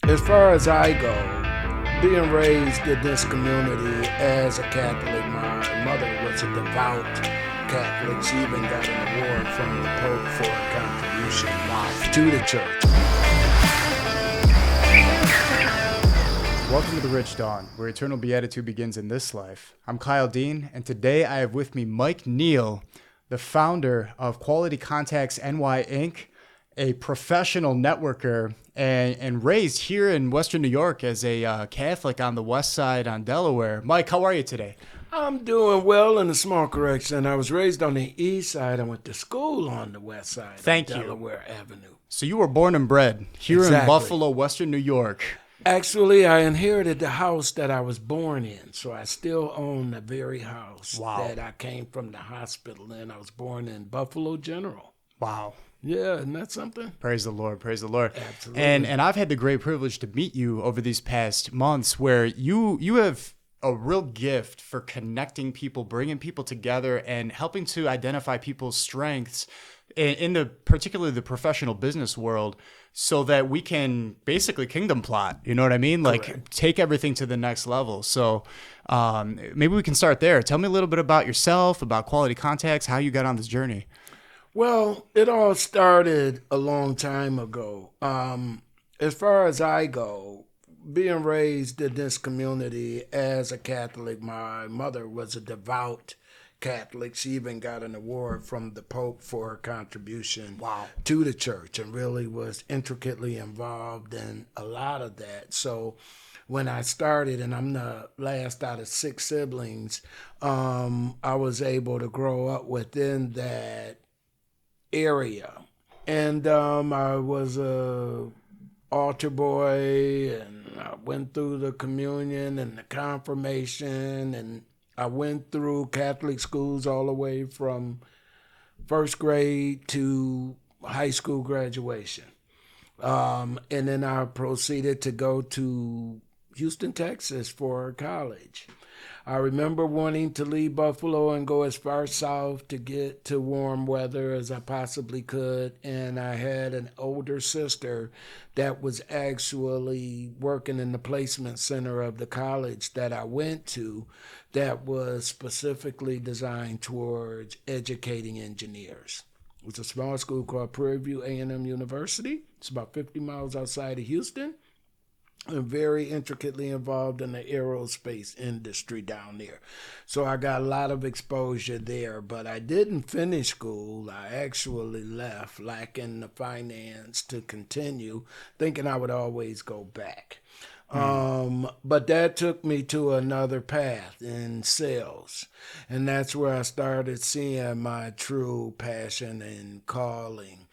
As far as I go, being raised in this community as a Catholic, my mother was a devout Catholic. She even got an award from the Pope for her contribution to the church. Welcome to The Rich Dawn, where eternal beatitude begins in this life. I'm Kyle Dean, and today I have with me Mike Neal, the founder of Quality Contacts NY Inc., a professional networker, and raised here in Western New York as a Catholic on the West Side on Delaware. Mike, how are you today? I'm doing well. In a small correction, I was raised on the East Side. I went to school on the West Side of Delaware Avenue. So you were born and bred here in Buffalo, Western New York. Actually, I inherited the house that I was born in, so I still own the very house that I came from the hospital in. I was born in Buffalo General. Wow. Yeah, isn't that something? Praise the Lord, praise the Lord. Absolutely. And I've had the great privilege to meet you over these past months where you have a real gift for connecting people, bringing people together, and helping to identify people's strengths in the particularly the professional business world, so that we can basically kingdom plot. You know what I mean? Like Correct. Take everything to the next level. So maybe we can start there. Tell me a little bit about yourself, about Quality Contacts, how you got on this journey. Well, it all started a long time ago. As far as I go, being raised in this community as a Catholic, my mother was a devout Catholic. She even got an award from the Pope for her contribution to the church, and really was intricately involved in a lot of that. So when I started, and I'm the last out of 6 siblings, I was able to grow up within that area. And I was a altar boy, and I went through the communion and the confirmation, and I went through Catholic schools all the way from first grade to high school graduation. And then I proceeded to go to Houston, Texas for college. I remember wanting to leave Buffalo and go as far south to get to warm weather as I possibly could. And I had an older sister that was actually working in the placement center of the college that I went to, that was specifically designed towards educating engineers. It was a small school called Prairie View A&M University. It's about 50 miles outside of Houston. I'm very intricately involved in the aerospace industry down there. So I got a lot of exposure there, but I didn't finish school. I actually left, lacking the finance to continue, thinking I would always go back. But that took me to another path in sales. And that's where I started seeing my true passion and calling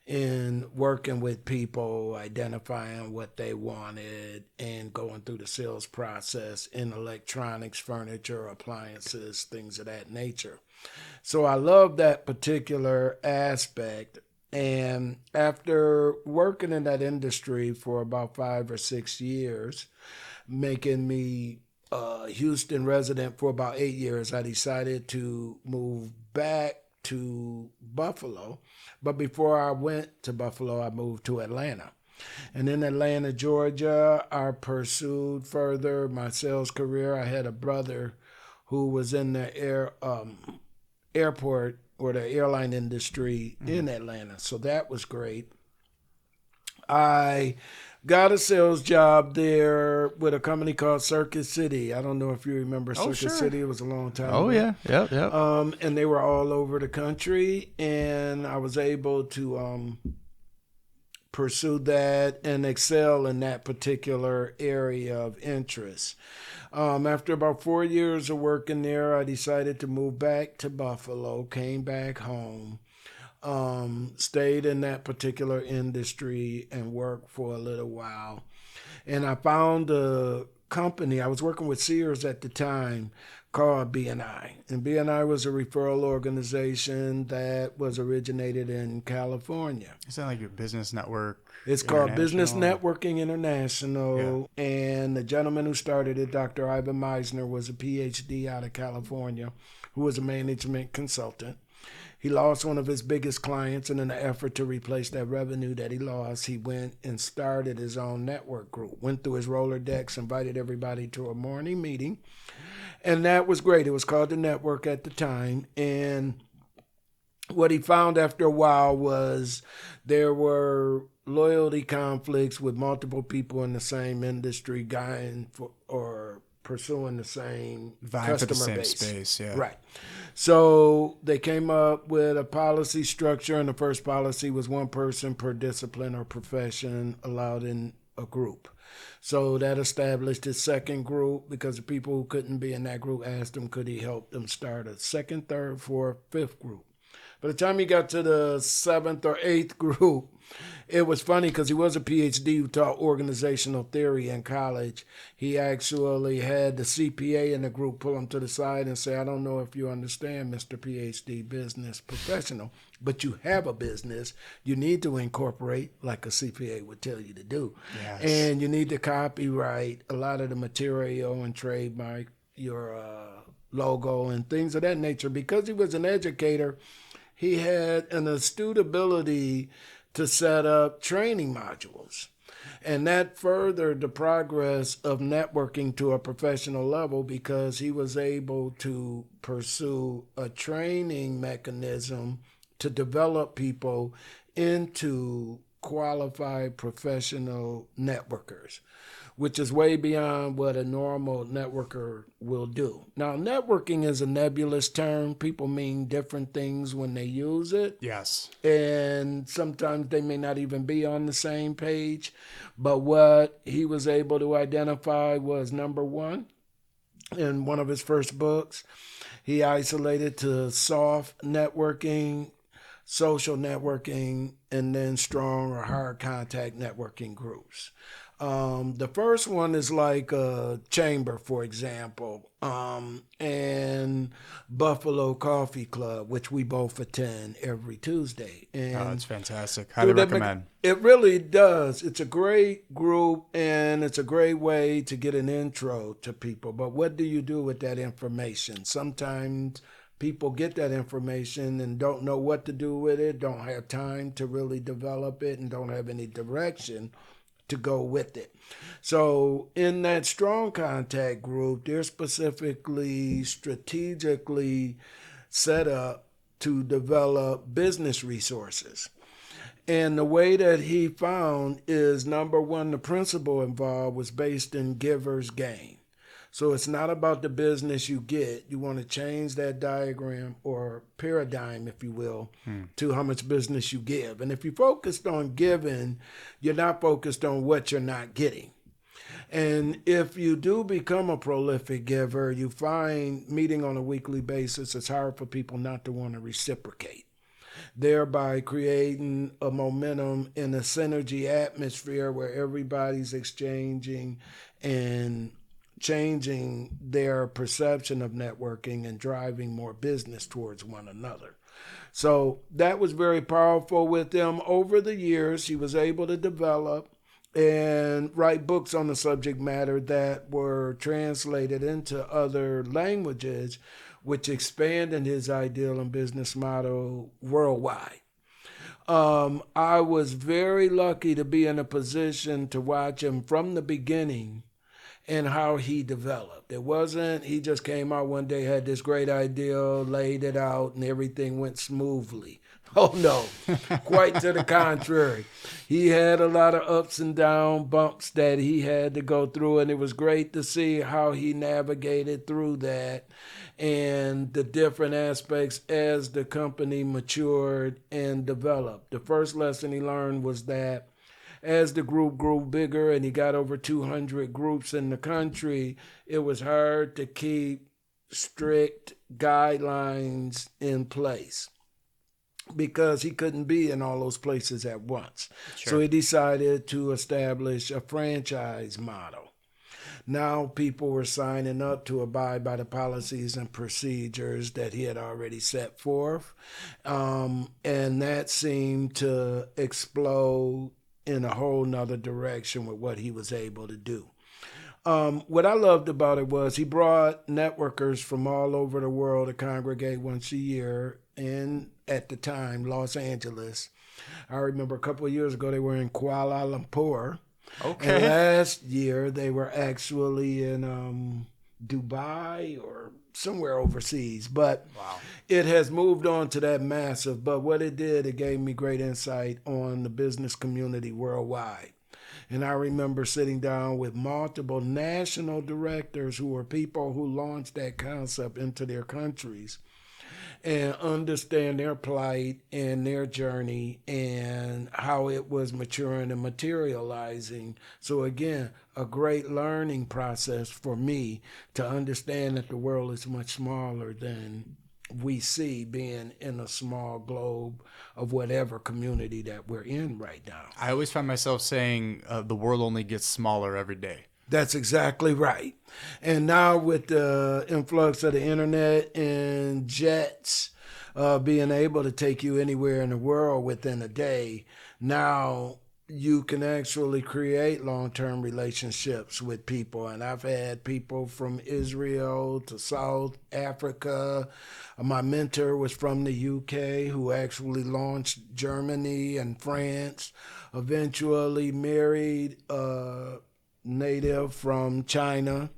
in working with people, identifying what they wanted, and going through the sales process in electronics, furniture, appliances, things of that nature. So I love that particular aspect. And after working in that industry for about 5 or 6 years, making me a Houston resident for about 8 years, I decided to move back to Buffalo. But before I went to Buffalo, I moved to Atlanta. And in Atlanta, Georgia, I pursued further my sales career. I had a brother who was in the airport or the airline industry in Atlanta. So that was great. I got a sales job there with a company called Circuit City. I don't know if you remember Circuit City. It was a long time ago. Yeah. Yep. And they were all over the country, and I was able to pursue that and excel in that particular area of interest. After about 4 years of working there, I decided to move back to Buffalo, came back home. Stayed in that particular industry and worked for a little while. And I found a company, I was working with Sears at the time, called BNI. And BNI was a referral organization that was originated in California. Is that like your business network? It's called Business Networking International. Yeah. And the gentleman who started it, Dr. Ivan Meisner, was a PhD out of California, who was a management consultant. He lost one of his biggest clients, and in an effort to replace that revenue that he lost, he went and started his own network group, went through his Rolodex, invited everybody to a morning meeting, and that was great. It was called the Network at the time, and what he found after a while was there were loyalty conflicts with multiple people in the same industry vying for or pursuing the same Vying for the customer same base. space, yeah. Right. So they came up with a policy structure, and the first policy was one person per discipline or profession allowed in a group. So that established his second group because the people who couldn't be in that group asked him, could he help them start a second, third, fourth, fifth group. By the time he got to the seventh or eighth group, it was funny because he was a PhD who taught organizational theory in college. He actually had the CPA in the group pull him to the side and say, I don't know if you understand, Mr. PhD business professional, but you have a business. You need to incorporate like a CPA would tell you to do. Yes. And you need to copyright a lot of the material and trademark your logo and things of that nature. Because he was an educator, he had an astute ability to set up training modules. And that furthered the progress of networking to a professional level because he was able to pursue a training mechanism to develop people into qualified professional networkers, which is way beyond what a normal networker will do. Now, networking is a nebulous term. People mean different things when they use it. Yes. And sometimes they may not even be on the same page. But what he was able to identify was number one, in one of his first books, he isolated to soft networking, social networking, and then strong or hard contact networking groups. The first one is like a chamber, for example, and Buffalo Coffee Club, which we both attend every Tuesday. And Oh, it's fantastic. Highly recommend. It really does. It's a great group, and it's a great way to get an intro to people. But what do you do with that information? Sometimes people get that information and don't know what to do with it, don't have time to really develop it, and don't have any direction to go with it. So in that strong contact group, they're specifically strategically set up to develop business resources. And the way that he found is, number one, the principle involved was based in giver's gain. So it's not about the business you get. You want to change that diagram or paradigm, if you will, to how much business you give. And if you're focused on giving, you're not focused on what you're not getting. And if you do become a prolific giver, you find meeting on a weekly basis, it's hard for people not to want to reciprocate, thereby creating a momentum in a synergy atmosphere where everybody's exchanging and changing their perception of networking and driving more business towards one another. So that was very powerful with him. Over the years, he was able to develop and write books on the subject matter that were translated into other languages, which expanded his ideal and business model worldwide. I was very lucky to be in a position to watch him from the beginning and how he developed. It wasn't, he just came out one day, had this great idea, laid it out, and everything went smoothly. Oh no, quite to the contrary. He had a lot of ups and down bumps that he had to go through, and it was great to see how he navigated through that and the different aspects as the company matured and developed. The first lesson he learned was that as the group grew bigger and he got over 200 groups in the country, it was hard to keep strict guidelines in place because he couldn't be in all those places at once. Sure. So he decided to establish a franchise model. Now people were signing up to abide by the policies and procedures that he had already set forth. And that seemed to explode in a whole nother direction with what he was able to do. What I loved about it was he brought networkers from all over the world to congregate once a year in, at the time, Los Angeles. I remember a couple of years ago they were in Kuala Lumpur. And Okay. last year they were actually in Dubai or somewhere overseas. But Wow. it has moved on to that massive. But what it did, it gave me great insight on the business community worldwide. And I remember sitting down with multiple national directors who were people who launched that concept into their countries and understand their plight and their journey and how it was maturing and materializing. So, again, a great learning process for me to understand that the world is much smaller than we see, being in a small globe of whatever community that we're in right now. I always find myself saying the world only gets smaller every day. That's exactly right. And now with the influx of the internet and jets being able to take you anywhere in the world within a day, now you can actually create long-term relationships with people. And I've had people from Israel to South Africa. My mentor was from the UK, who actually launched Germany and France, eventually married native from China,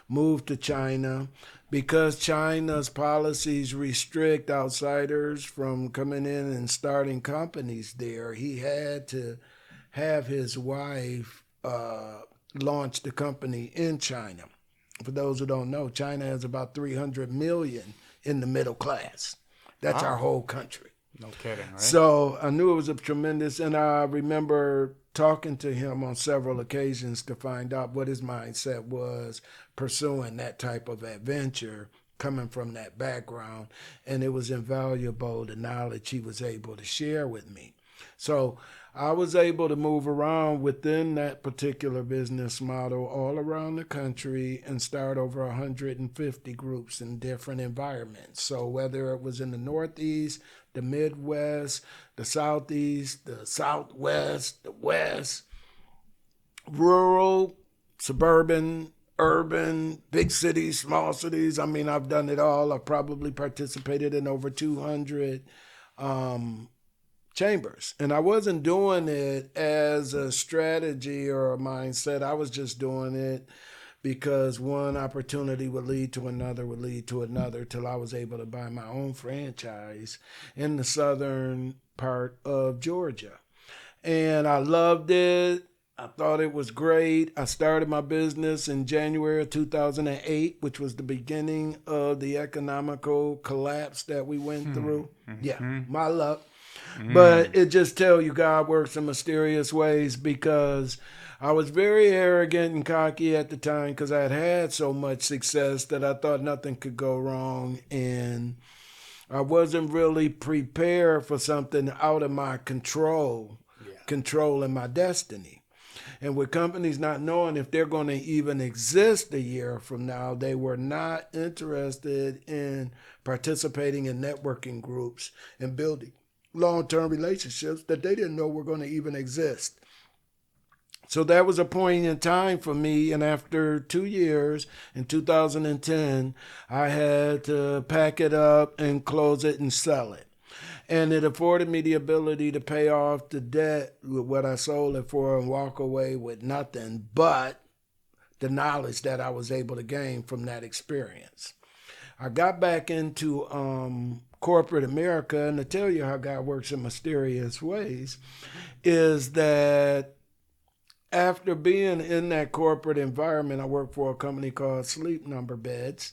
moved to China. Because China's policies restrict outsiders from coming in and starting companies there, he had to have his wife launch the company in China. For those who don't know, China has about 300 million in the middle class. That's our Wow. whole country. No kidding, right? So I knew it was a tremendous, and I remember talking to him on several occasions to find out what his mindset was pursuing that type of adventure, coming from that background. And it was invaluable, the knowledge he was able to share with me. So I was able to move around within that particular business model all around the country and start over 150 groups in different environments. So whether it was in the Northeast, the Midwest, the Southeast, the Southwest, the West, rural, suburban, urban, big cities, small cities. I mean, I've done it all. I've probably participated in over 200 chambers. And I wasn't doing it as a strategy or a mindset. I was just doing it because one opportunity would lead to another till I was able to buy my own franchise in the southern part of Georgia. And I loved it. I thought it was great. I started my business in January of 2008, which was the beginning of the economical collapse that we went through. Yeah, my luck. But it just tells you God works in mysterious ways, because I was very arrogant and cocky at the time because I had had so much success that I thought nothing could go wrong. And I wasn't really prepared for something out of my control, controlling my destiny. And with companies not knowing if they're going to even exist a year from now, they were not interested in participating in networking groups and building long-term relationships that they didn't know were going to even exist. So that was a point in time for me. And after 2 years, in 2010, I had to pack it up and close it and sell it. And it afforded me the ability to pay off the debt with what I sold it for and walk away with nothing but the knowledge that I was able to gain from that experience. I got back into corporate America, and to tell you how God works in mysterious ways is that after being in that corporate environment, I worked for a company called Sleep Number Beds,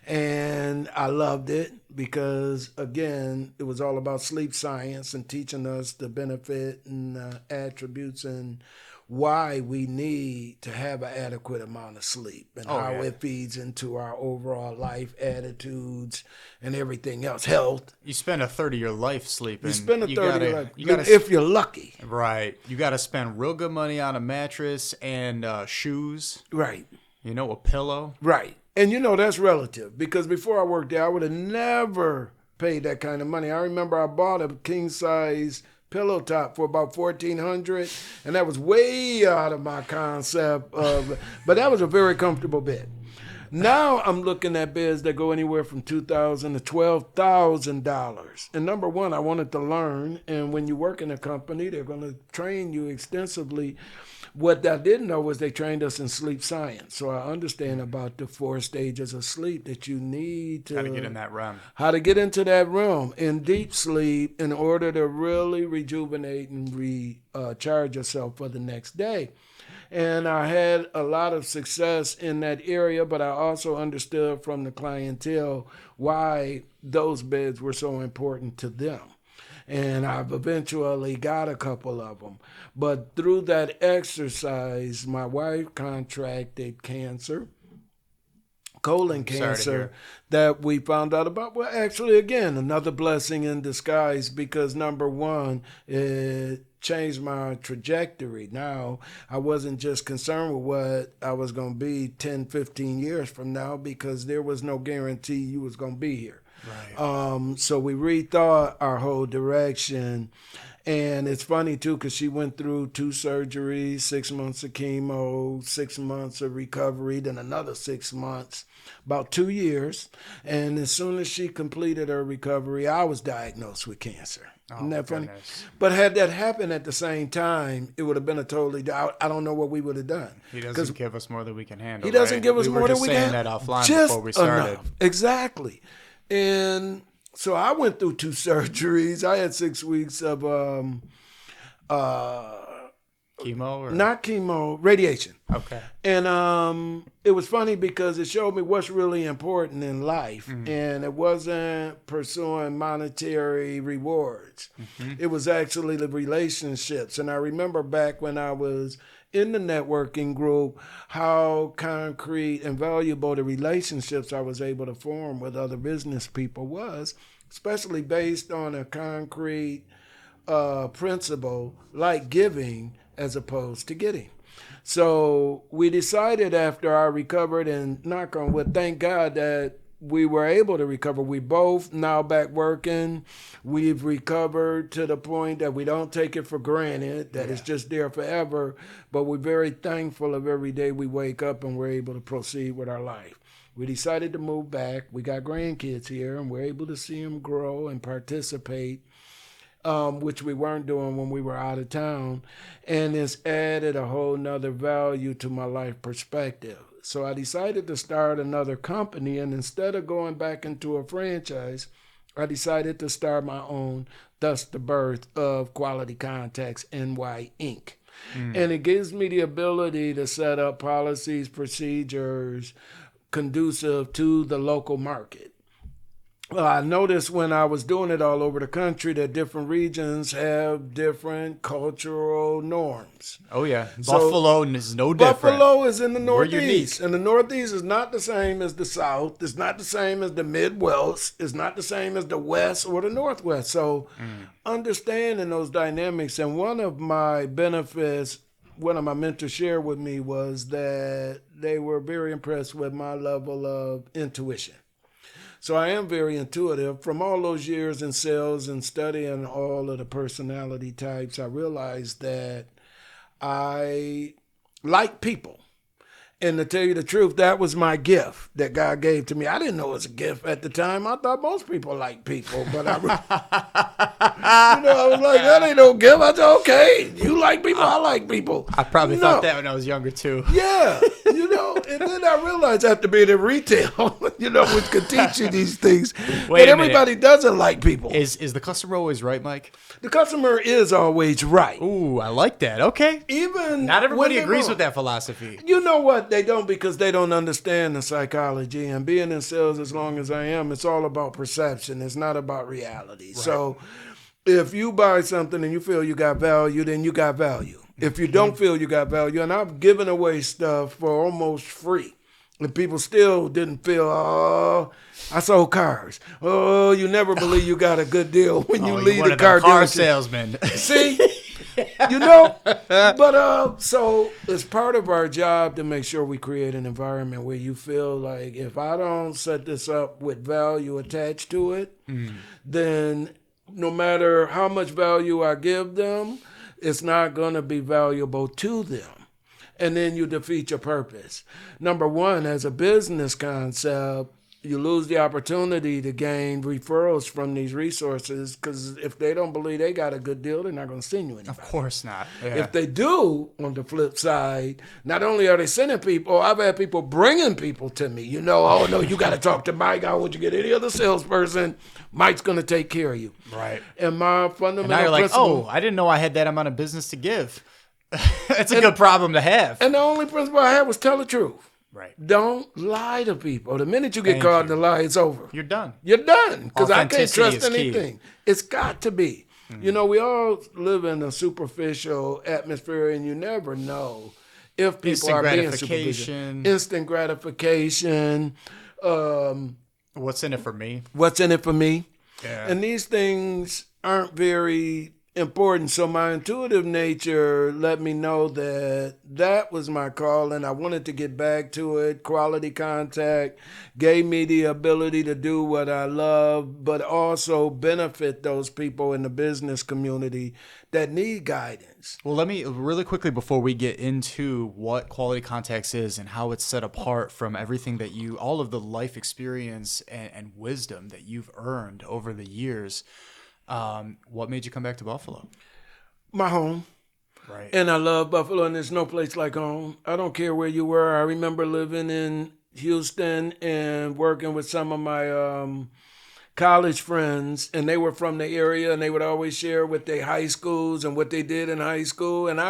and I loved it because, again, it was all about sleep science and teaching us the benefit and attributes and why we need to have an adequate amount of sleep and how it feeds into our overall life attitudes and everything else, health. You spend a third of your life sleeping. You spend a third of your life, You gotta, if you're lucky. right. You got to spend real good money on a mattress and shoes. Right. You know, a pillow. Right. And you know, that's relative, because before I worked there, I would have never paid that kind of money. I remember I bought a king size pillow top for about $1,400, and that was way out of my concept of, but that was a very comfortable bed. Now I'm looking at beds that go anywhere from $2,000 to $12,000. And number one, I wanted to learn. And when you work in a company, they're going to train you extensively. What I didn't know was they trained us in sleep science. So I understand about the 4 stages of sleep that you need to. How to get in that realm. How to get into that realm in deep sleep in order to really rejuvenate and recharge yourself for the next day. And I had a lot of success in that area, but I also understood from the clientele why those beds were so important to them. And I've eventually got a couple of them. But through that exercise, my wife contracted cancer, colon cancer, that we found out about. Well, actually, again, another blessing in disguise, because number one, it changed my trajectory. Now, I wasn't just concerned with what I was going to be 10, 15 years from now, because there was no guarantee you was going to be here. Right. So we rethought our whole direction. And it's funny, too, because she went through 2 surgeries, 6 months of chemo, 6 months of recovery, then another 6 months, about 2 years. And as soon as she completed her recovery, I was diagnosed with cancer. Isn't that funny? Goodness. But had that happened at the same time, it would have been a totally, I don't know what we would have done. He doesn't give us more than we can handle. He doesn't give us we more than we can handle. We were just saying that offline just before we started. Enough. Exactly. And so I went through 2 surgeries. I had 6 weeks of chemo or not chemo, radiation. Okay. And it was funny because it showed me what's really important in life. Mm-hmm. And it wasn't pursuing monetary rewards. Mm-hmm. It was actually the relationships. And I remember back when I was in the networking group, how concrete and valuable the relationships I was able to form with other business people was, especially based on a concrete principle like giving as opposed to getting. So we decided after I recovered, and knock on wood, thank God that we were able to recover. We both now back working. We've recovered to the point that we don't take it for granted, that it's just there forever. But we're very thankful of every day we wake up and we're able to proceed with our life. We decided to move back. We got grandkids here, and we're able to see them grow and participate, which we weren't doing when we were out of town. And it's added a whole nother value to my life perspective. So I decided to start another company, and instead of going back into a franchise, I decided to start my own, thus the birth of Quality Contacts NY Inc. And it gives me the ability to set up policies, procedures conducive to the local market. I noticed when I was doing it all over the country that different regions have different cultural norms. Oh, yeah. Buffalo is no different. Buffalo is in the Northeast. We're unique. And the Northeast is not the same as the South. It's not the same as the Midwest. It's not the same as the West or the Northwest. So understanding those dynamics. And one of my benefits, one of my mentors shared with me, was that they were very impressed with my level of intuition. So I am very intuitive. From all those years in sales and studying all of the personality types, I realized that I like people. And to tell you the truth, that was my gift that God gave to me. I didn't know it was a gift at the time. I thought most people like people, but I was like, that ain't no gift. I said, okay, you like people, I like people. I probably thought that when I was younger too. Yeah, and then I realized after being in retail, which could teach you these things, that everybody doesn't like people. Is the customer always right, Mike? The customer is always right. Ooh, I like that. Okay. Even not everybody agrees with that philosophy. You know what? They don't, because they don't understand the psychology. And being in sales as long as I am, it's all about perception. It's not about reality. Right. So if you buy something and you feel you got value, then you got value. If you don't feel you got value, and I've given away stuff for almost free, and people still didn't feel, oh, I sold cars. Oh, you never believe you got a good deal when you leave the car salesman. See? But so it's part of our job to make sure we create an environment where you feel like, if I don't set this up with value attached to it, then no matter how much value I give them, it's not going to be valuable to them. and then you defeat your purpose. Number one, as a business concept, you lose the opportunity to gain referrals from these resources because if they don't believe they got a good deal, they're not going to send you anybody. Of course not. Yeah. If they do, on the flip side, not only are they sending people, I've had people bringing people to me. You know, oh, no, you got to talk to Mike. I don't want you to get any other salesperson. Mike's going to take care of you. Right. And my fundamental And now you're like, principle, oh, I didn't know I had that amount of business to give. It's a good problem to have. and the only principle I had was tell the truth. Right. Don't lie to people. The minute you get Thank caught you. in the lie, it's over. You're done. You're done because I can't Authenticity trust is key. anything. It's got to be. You know, we all live in a superficial atmosphere, and you never know if people Instant are being gratification. superficial. Instant gratification. What's in it for me? What's in it for me? Yeah. And these things aren't very important. So my intuitive nature let me know that that was my call, and I wanted to get back to it. Quality contact gave me the ability to do what I love, but also benefit those people in the business community that need guidance. Well, let me really quickly before we get into what quality contacts is and how it's set apart from everything that all of the life experience and wisdom that you've earned over the years. What made you come back to Buffalo? My home. Right. And I love Buffalo, and there's no place like home. I don't care where you were. I remember living in Houston and working with some of my college friends, and they were from the area, and they would always share with their high schools and what they did in high school. And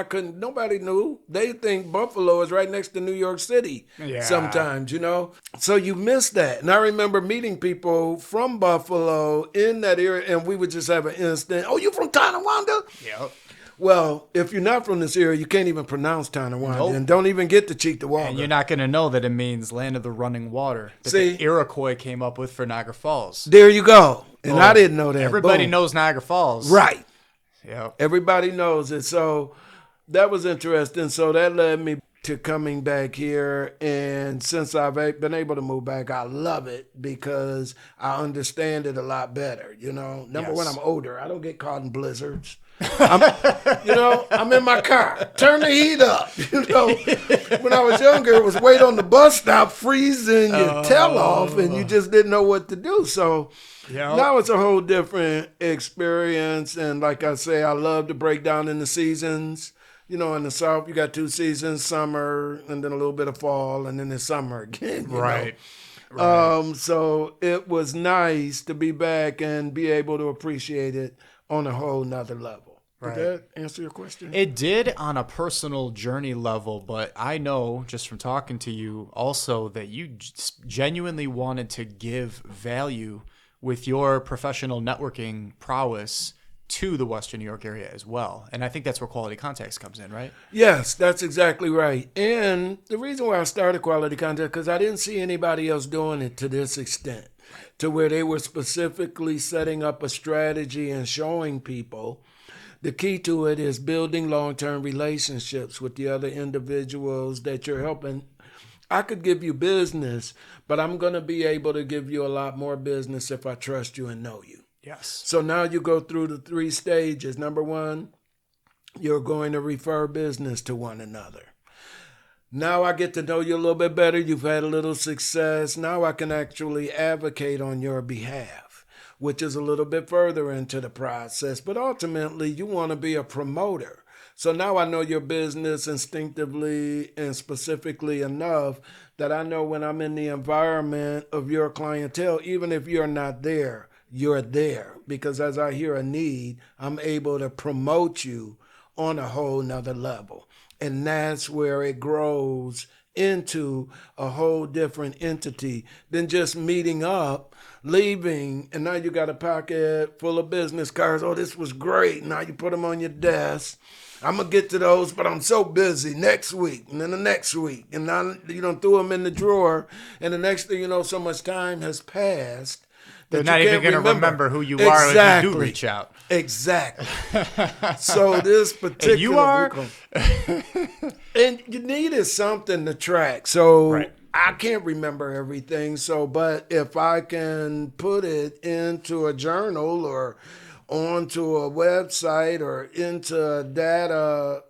nobody knew. They think Buffalo is right next to New York City sometimes, you know? So you miss that. And I remember meeting people from Buffalo in that area, and we would just have an instant, oh, you from Tonawanda? Yep. Well, if you're not from this area, you can't even pronounce Tonawanda, Nope. and don't even get to Cheektowaga. And you're not going to know that it means land of the running water that See? the Iroquois came up with for Niagara Falls. There you go. And Boom. I didn't know that. Everybody Boom. knows Niagara Falls. Right. Yep. Everybody knows it. So that was interesting. So that led me to coming back here. And since I've been able to move back, I love it because I understand it a lot better. You know, number one, I'm older. I don't get caught in blizzards. I'm in my car. Turn the heat up. You know, when I was younger, it was wait on the bus stop, freezing your tail off, and you just didn't know what to do. So now it's a whole different experience. And like I say, I love to break down in the seasons. You know, in the South, you got 2 seasons, summer, and then a little bit of fall, and then the summer again. You know? Right. So it was nice to be back and be able to appreciate it on a whole nother level. Did that answer your question? It did on a personal journey level, but I know just from talking to you also that you genuinely wanted to give value with your professional networking prowess to the Western New York area as well. And I think that's where Quality Contacts comes in, right? Yes, that's exactly right. And the reason why I started Quality Contact, because I didn't see anybody else doing it to this extent, to where they were specifically setting up a strategy and showing people. The key to it is building long-term relationships with the other individuals that you're helping. I could give you business, but I'm going to be able to give you a lot more business if I trust you and know you. Yes. So now you go through the 3 stages. Number one, you're going to refer business to one another. Now I get to know you a little bit better. You've had a little success. Now I can actually advocate on your behalf, which is a little bit further into the process. But ultimately, you want to be a promoter. So now I know your business instinctively and specifically enough that I know when I'm in the environment of your clientele, even if you're not there, you're there. Because as I hear a need, I'm able to promote you on a whole nother level. And that's where it grows into a whole different entity than just meeting up, leaving, and now you got a pocket full of business cards. Oh, this was great. Now you put them on your desk. I'm going to get to those, but I'm so busy next week and then the next week. And now you don't throw them in the drawer. And the next thing you know, so much time has passed. They're not even going to remember who you are if you do reach out. Exactly. So this particular and you are, and you needed something to track. So right. I can't remember everything. So, but if I can put it into a journal or onto a website or into a data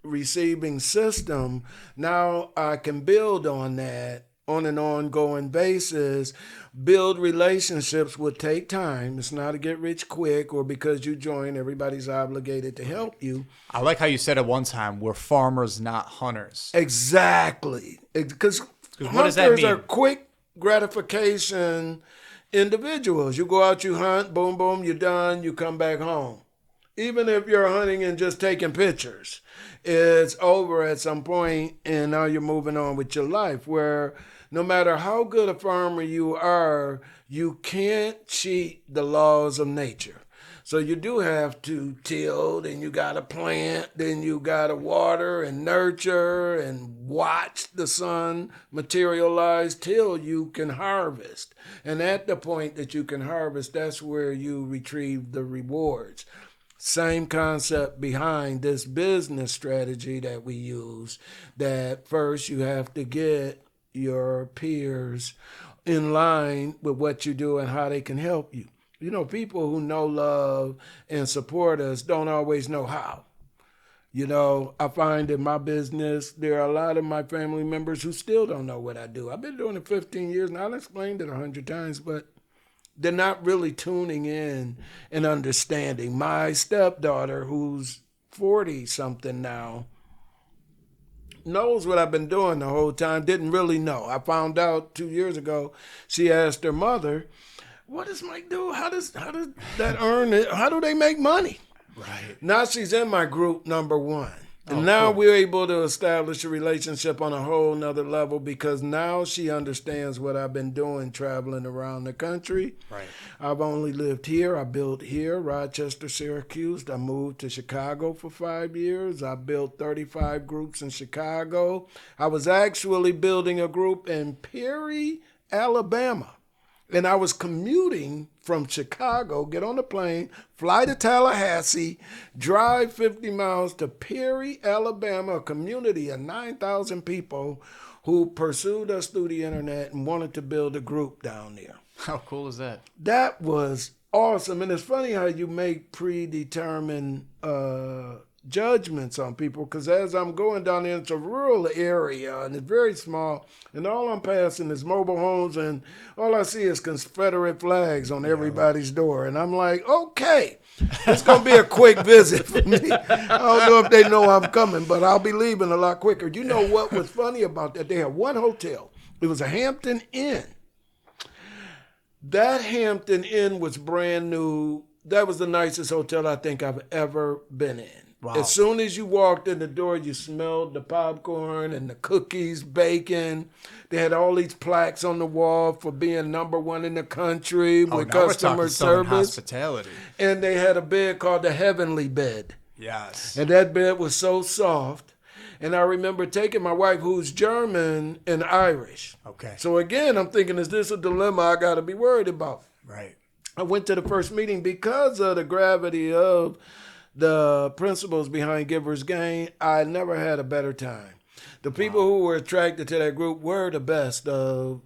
receiving system, now I can build on that on an ongoing basis. Build relationships will take time. It's not a get rich quick or because you join, everybody's obligated to help you. I like how you said at one time, we're farmers, not hunters. Exactly. Because what does that hunters mean? are quick gratification individuals. You go out, you hunt, boom, boom, you're done, you come back home. Even if you're hunting and just taking pictures, it's over at some point and now you're moving on with your life, where no matter how good a farmer you are, you can't cheat the laws of nature. So you do have to till, then you got to plant, then you got to water and nurture and watch the sun materialize till you can harvest. And at the point that you can harvest, that's where you retrieve the rewards. Same concept behind this business strategy that we use, that first you have to get your peers in line with what you do and how they can help you. You know, people who know, love, and support us don't always know how. You know, I find in my business, there are a lot of my family members who still don't know what I do. I've been doing it 15 years and I've explained it 100 times, but they're not really tuning in and understanding. My stepdaughter, who's 40 something now, knows what I've been doing the whole time, didn't really know. I found out 2 years ago, she asked her mother, what does Mike do? How does that earn it? How do they make money? Right. Now she's in my group, number one. And Oh, now cool. we're able to establish a relationship on a whole nother level because now she understands what I've been doing traveling around the country. Right. I've only lived here. I built here, Rochester, Syracuse. I moved to Chicago for 5 years. I built 35 groups in Chicago. I was actually building a group in Perry, Alabama. And I was commuting from Chicago, get on the plane, fly to Tallahassee, drive 50 miles to Perry, Alabama, a community of 9,000 people who pursued us through the internet and wanted to build a group down there. How cool is that? That was awesome. And it's funny how you make predetermined judgments on people, because as I'm going down there, it's a rural area and it's very small, and all I'm passing is mobile homes, and all I see is Confederate flags on everybody's door. And I'm like, okay, it's going to be a quick visit for me. I don't know if they know I'm coming, but I'll be leaving a lot quicker. You know what was funny about that? They had one hotel. It was a Hampton Inn. That Hampton Inn was brand new. That was the nicest hotel I think I've ever been in. Wow. As soon as you walked in the door, you smelled the popcorn and the cookies, bacon. They had all these plaques on the wall for being number one in the country with now we're customer talking Southern service. hospitality. And they had a bed called the Heavenly Bed. Yes. And that bed was so soft. And I remember taking my wife, who's German and Irish. Okay. So again, I'm thinking, is this a dilemma I got to be worried about? Right. I went to the first meeting because of the gravity of the principles behind Giver's Gain. I never had a better time. The people who were attracted to that group were the best of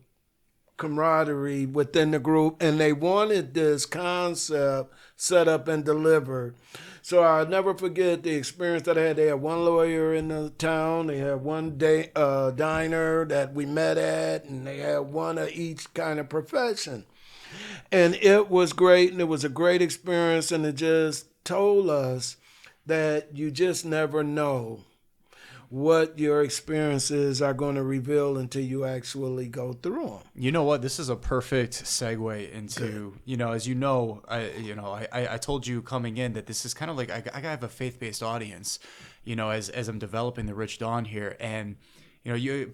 camaraderie within the group, and they wanted this concept set up and delivered. So I'll never forget the experience that I had. They had one lawyer in the town. They had one diner that we met at, and they had one of each kind of profession. And it was great, and it was a great experience, and it just told us that you just never know what your experiences are going to reveal until you actually go through them. You know what? This is a perfect segue into, as you know, I told you coming in that this is kind of like, I have a faith-based audience, as I'm developing the Rich Dawn here. And,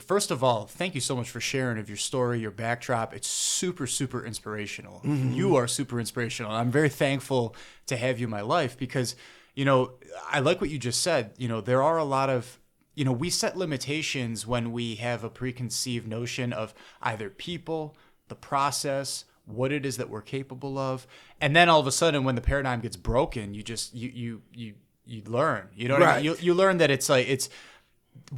first of all, thank you so much for sharing of your story, your backdrop. It's super, super inspirational. Mm-hmm. You are super inspirational. I'm very thankful to have you in my life because, I like what you just said. There are a lot of, we set limitations when we have a preconceived notion of either people, the process, what it is that we're capable of. And then all of a sudden when the paradigm gets broken, you just, you learn, what I mean? You learn that it's like,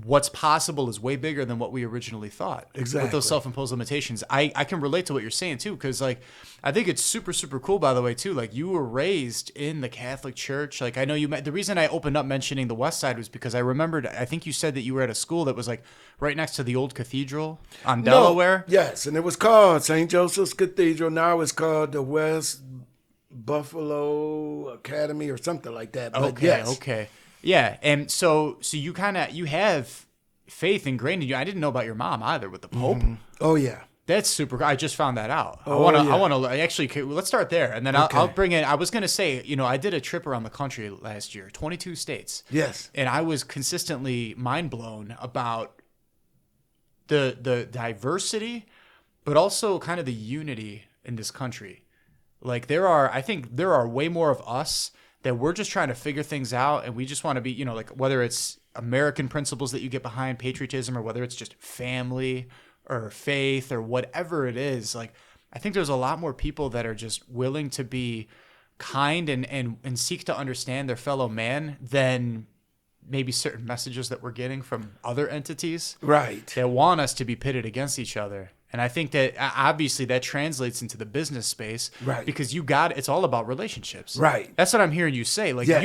what's possible is way bigger than what we originally thought. Exactly. With those self-imposed limitations. I can relate to what you're saying too, because like I think it's super, super cool, by the way, too. Like you were raised in the Catholic Church. Like I know the reason I opened up mentioning the West Side was because I remembered, I think you said that you were at a school that was like right next to the old cathedral on Delaware. Yes, and it was called St. Joseph's Cathedral. Now it's called the West Buffalo Academy or something like that. But Okay, yes. okay. Yeah, and so you you have faith ingrained in you. I didn't know about your mom either with the Pope. Oh yeah. That's super. I just found that out. Oh, I want to actually. Let's start there, and then I'll bring in. I was gonna say, I did a trip around the country last year, 22 states. Yes. And I was consistently mind blown about the diversity, but also kind of the unity in this country. Like I think there are way more of us that we're just trying to figure things out, and we just want to be, like whether it's American principles that you get behind, patriotism, or whether it's just family or faith or whatever it is. Like I think there's a lot more people that are just willing to be kind and seek to understand their fellow man than maybe certain messages that we're getting from other entities Right. that want us to be pitted against each other. And I think that obviously that translates into the business space, Right. because it's all about relationships. Right. That's what I'm hearing you say. Like Yes.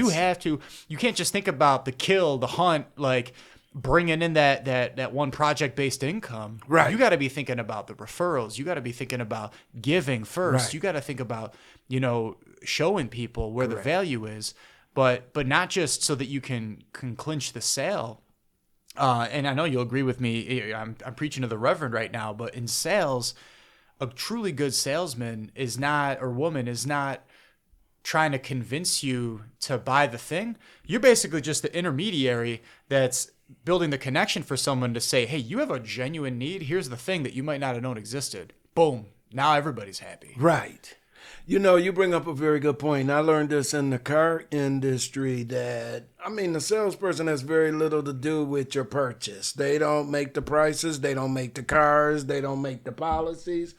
you can't just think about the kill, the hunt, like bringing in that one project-based income. Right. You got to be thinking about the referrals. You got to be thinking about giving first. Right. You got to think about, showing people where the value is, but not just so that you can clinch the sale. And I know you'll agree with me. I'm preaching to the Reverend right now, but in sales, a truly good salesman woman is not trying to convince you to buy the thing. You're basically just the intermediary that's building the connection for someone to say, hey, you have a genuine need. Here's the thing that you might not have known existed. Boom. Now everybody's happy. Right. You bring up a very good point. I learned this in the car industry that, the salesperson has very little to do with your purchase. They don't make the prices. They don't make the cars. They don't make the policies.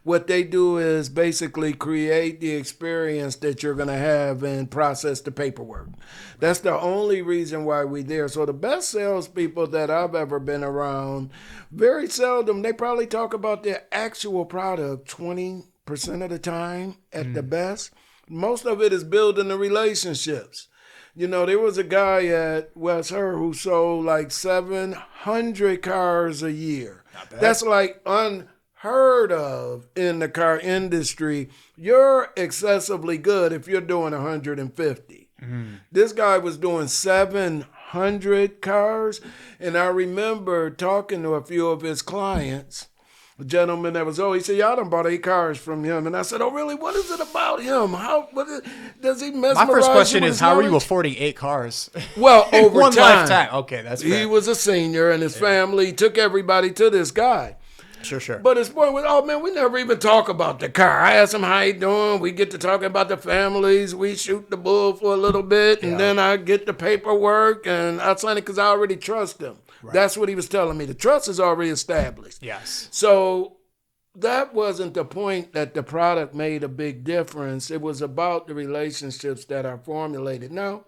What they do is basically create the experience that you're going to have and process the paperwork. That's the only reason why we're there. So the best salespeople that I've ever been around, very seldom, they probably talk about their actual product 20% of the time at the best. Most of it is building the relationships. There was a guy at West Her who sold like 700 cars a year. That's like unheard of in the car industry. You're excessively good if you're doing 150. This guy was doing 700 cars. And I remember talking to a few of his clients. A gentleman that was, he said, y'all done bought 8 cars from him. And I said, oh, really? What is it about him? Does he mesmerize? My first question is, how are you knowledge? affording 8 cars? Well, in over one time. lifetime. Okay, that's fair. He was a senior, and his family took everybody to this guy. Sure. But his point was, oh, man, we never even talk about the car. I asked him how he doing. We get to talking about the families. We shoot the bull for a little bit, and then I get the paperwork, and I signed it because I already trust him. Right. That's what he was telling me. The trust is already established. Yes. So that wasn't the point that the product made a big difference. It was about the relationships that are formulated. Now,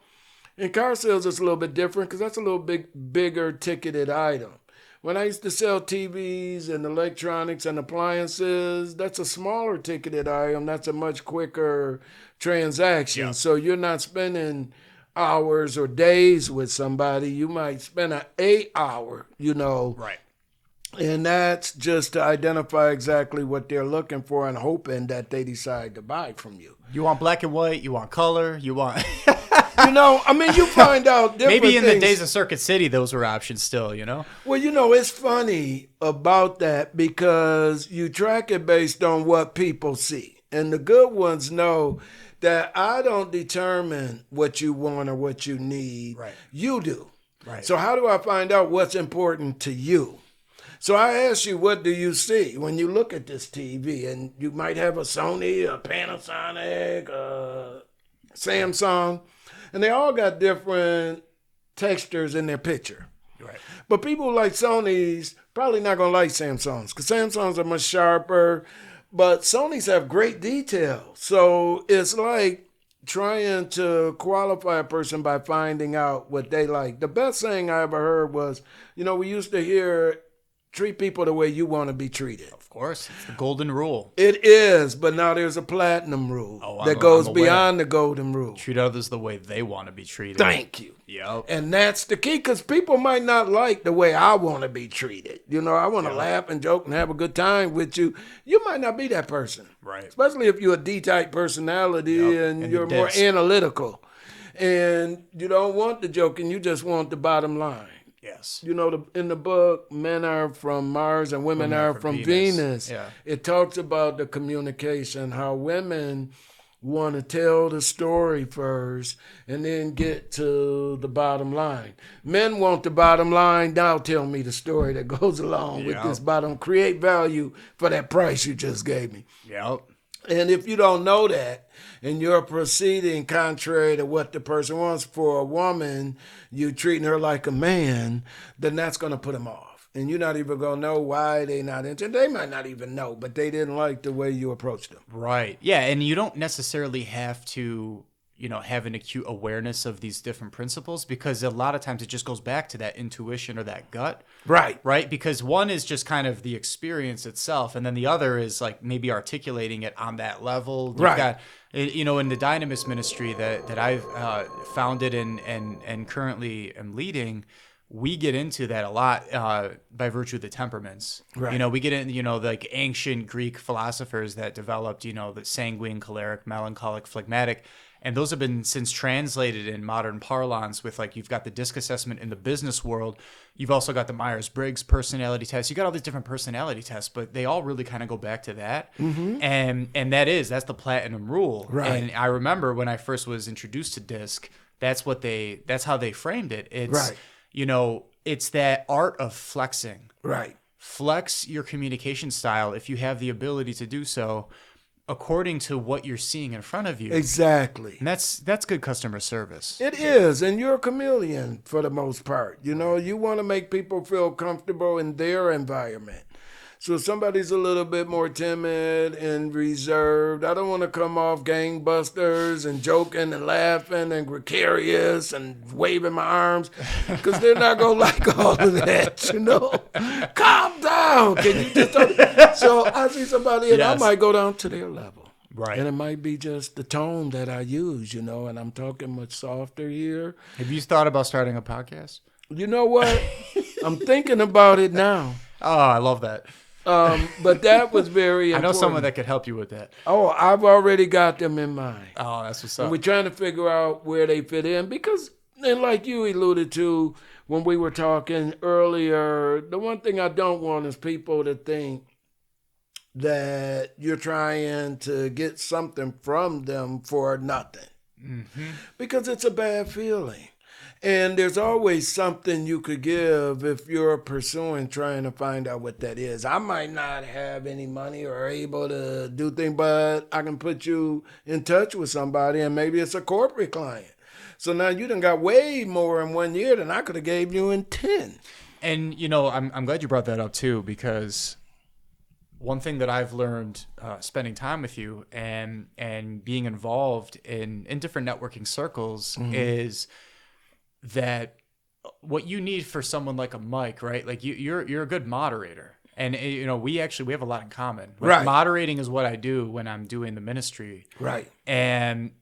in car sales, it's a little bit different because that's a little bit bigger ticketed item. When I used to sell TVs and electronics and appliances, that's a smaller ticketed item. That's a much quicker transaction. Yeah. So you're not spending hours or days with somebody. You might spend an 8-hour, Right. And that's just to identify exactly what they're looking for and hoping that they decide to buy from you. You want black and white, you want color, you want... You find out different Maybe in things. the days of Circuit City, those were options still, Well, it's funny about that because you track it based on what people see. And the good ones know that I don't determine what you want or what you need. Right. You do. Right. So how do I find out what's important to you? So I ask you, what do you see when you look at this TV? And you might have a Sony, a Panasonic, a Samsung, and they all got different textures in their picture. Right. But people who like Sony's probably not going to like Samsungs because Samsungs are much sharper, but Sony's have great detail. So it's like trying to qualify a person by finding out what they like. The best thing I ever heard was, we used to hear, treat people the way you want to be treated. Of course, it's the golden rule. It is, but now there's a platinum rule that goes beyond the golden rule. Treat others the way they want to be treated. Thank you. Yep. And that's the key, because people might not like the way I want to be treated. I want to laugh and joke and have a good time with you. You might not be that person. Right. Especially if you're a D-type personality and you're more analytical. And you don't want the joke and you just want the bottom line. Yes. In the book, men are from Mars and women are from Venus. Yeah. It talks about the communication, how women want to tell the story first and then get to the bottom line. Men want the bottom line. Now tell me the story that goes along with this bottom. Create value for that price you just gave me. Yep. And if you don't know that, and you're proceeding contrary to what the person wants, for a woman, you treating her like a man, then that's going to put them off. And you're not even going to know why they not interested. They might not even know, but they didn't like the way you approached them. Right. Yeah, and you don't necessarily have to, have an acute awareness of these different principles, because a lot of times it just goes back to that intuition or that gut. Right. Right? Because one is just kind of the experience itself, and then the other is like maybe articulating it on that level. You've right. got, in the Dynamis ministry that I've founded and currently am leading, we get into that a lot by virtue of the temperaments. Right. We get in, like ancient Greek philosophers that developed, the sanguine, choleric, melancholic, phlegmatic. And those have been since translated in modern parlance with, like, you've got the DISC assessment in the business world. You've also got the Myers-Briggs personality test. You got all these different personality tests, but they all really kind of go back to that. Mm-hmm. And that's the platinum rule. Right. And I remember when I first was introduced to DISC, that's how they framed it. It's, right. It's that art of flexing. Right. Flex your communication style if you have the ability to do so, according to what you're seeing in front of you. Exactly. And that's good customer service. It is, and you're a chameleon for the most part. You want to make people feel comfortable in their environment. So if somebody's a little bit more timid and reserved, I don't want to come off gangbusters and joking and laughing and gregarious and waving my arms, because they're not going to like all of that, Calm down. Can you just So I see somebody and I might go down to their level. Right. And it might be just the tone that I use, and I'm talking much softer here. Have you thought about starting a podcast? You know what? I'm thinking about it now. Oh, I love that. But that was very important. I know someone that could help you with that. Oh, I've already got them in mind. Oh, that's what's up. And we're trying to figure out where they fit in, because, and like you alluded to when we were talking earlier, the one thing I don't want is people to think that you're trying to get something from them for nothing. Mm-hmm. Because it's a bad feeling. And there's always something you could give if you're pursuing, trying to find out what that is. I might not have any money or able to do things, but I can put you in touch with somebody, and maybe it's a corporate client. So now you done got way more in 1 year than I could have gave you in 10. And, I'm glad you brought that up too, because one thing that I've learned spending time with you and being involved in different networking circles is that what you need for someone like a Mike, right? Like you're a good moderator. And, we have a lot in common. Like, right. Moderating is what I do when I'm doing the ministry. Right. And,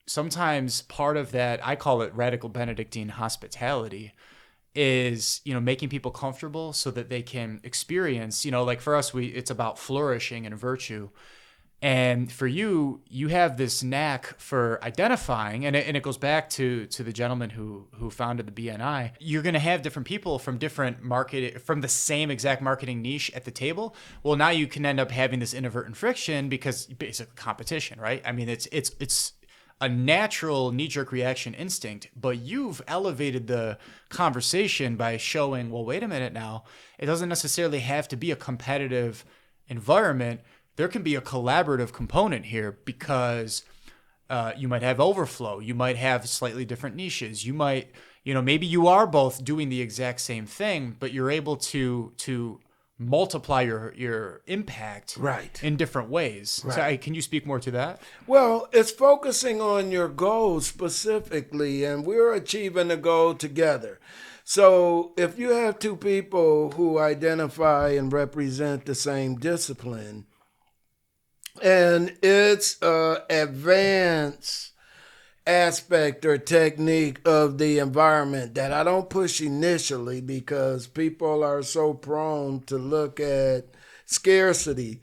sometimes part of that, I call it radical Benedictine hospitality, is, making people comfortable so that they can experience, like for us, it's about flourishing and virtue. And for you, you have this knack for identifying, and it goes back to the gentleman who founded the BNI. You're going to have different people from different from the same exact marketing niche at the table. Well, now you can end up having this inadvertent friction because basically competition, right? I mean, it's a natural knee-jerk reaction instinct, but you've elevated the conversation by showing, well, wait a minute now. It doesn't necessarily have to be a competitive environment. There can be a collaborative component here, because you might have overflow. You might have slightly different niches. You might, maybe you are both doing the exact same thing, but you're able to multiply your impact Right. in different ways. Right. So can you speak more to that? Well, it's focusing on your goals specifically, and we're achieving the goal together. So if you have two people who identify and represent the same discipline, and it's advanced aspect or technique of the environment that I don't push initially because people are so prone to look at scarcity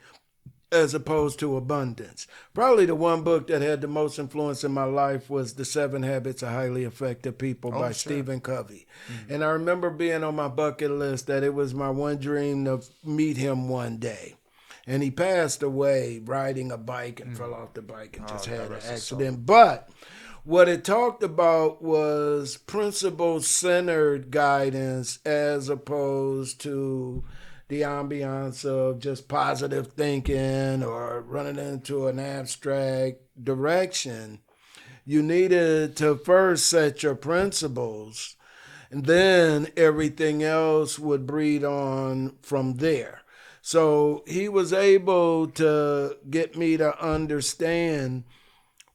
as opposed to abundance. Probably the one book that had the most influence in my life was The 7 Habits of Highly Effective People by Stephen Covey. And I remember being on my bucket list that it was my one dream to meet him one day. And he passed away riding a bike and fell off the bike and just had an accident. But what it talked about was principle-centered guidance as opposed to the ambiance of just positive thinking or running into an abstract direction. You needed to first set your principles, and then everything else would breed on from there. So he was able to get me to understand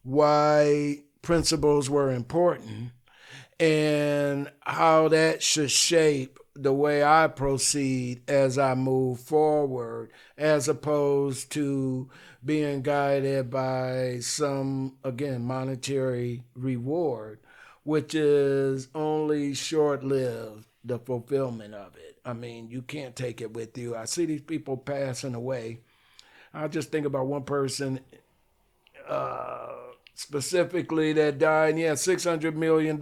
why principles were important and how that should shape the way I proceed as I move forward, as opposed to being guided by some, again, monetary reward, which is only short-lived, the fulfillment of it. I mean, you can't take it with you. I see these people passing away. I just think about one person specifically that died, and he had $600 million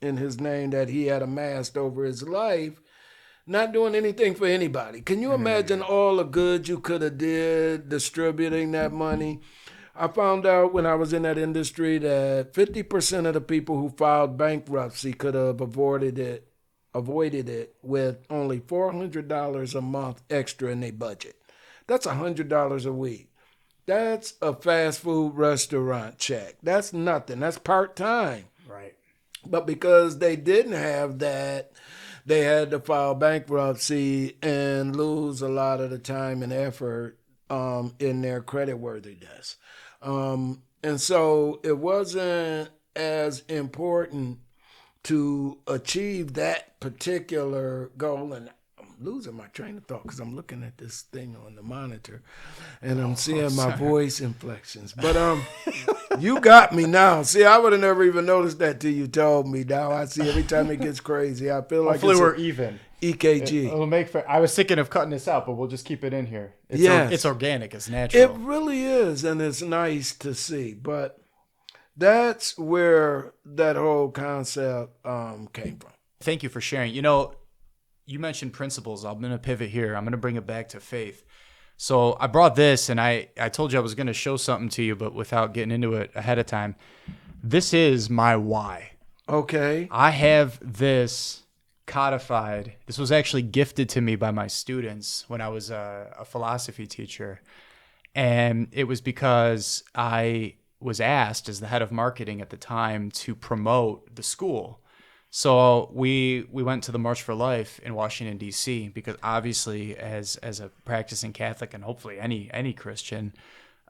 in his name that he had amassed over his life, not doing anything for anybody. Can you imagine all the good you could have did distributing that money? I found out when I was in that industry that 50% of the people who filed bankruptcy could have avoided it with only $400 a month extra in their budget. That's $100 a week. That's a fast food restaurant check. That's nothing. That's part-time. Right. But because they didn't have that, they had to file bankruptcy and lose a lot of the time and effort in their creditworthiness. And so it wasn't as important to achieve that particular goal. And I'm losing my train of thought because I'm looking at this thing on the monitor and I'm seeing my voice inflections. But you got me now. See, I would have never even noticed that till you told me. Now I see every time it gets crazy. I feel like Hopefully we're even. EKG. It'll make for, I was thinking of cutting this out, but we'll just keep it in here. It's organic. It's natural. It really is, and it's nice to see. But that's where that whole concept came from. Thank you for sharing. You mentioned principles. I'm going to pivot here. I'm going to bring it back to faith. So I brought this, and I told you I was going to show something to you, but without getting into it ahead of time. This is my why. Okay. I have this codified. This was actually gifted to me by my students when I was a philosophy teacher. And it was because I was asked as the head of marketing at the time to promote the school. So we went to the March for Life in Washington, D.C., because obviously as a practicing Catholic and hopefully any Christian,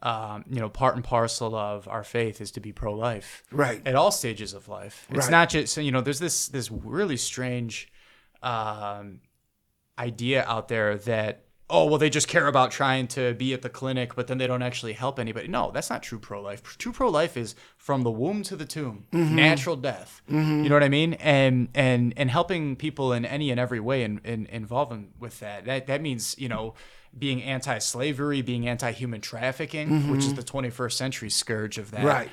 part and parcel of our faith is to be pro-life. Right. At all stages of life. It's Right. not just, there's this really strange idea out there that, they just care about trying to be at the clinic, but then they don't actually help anybody. No, that's not true pro-life. True pro-life is from the womb to the tomb, natural death. You know what I mean? And helping people in any and every way and involving with that. That means, being anti-slavery, being anti-human trafficking, which is the 21st century scourge of that. Right.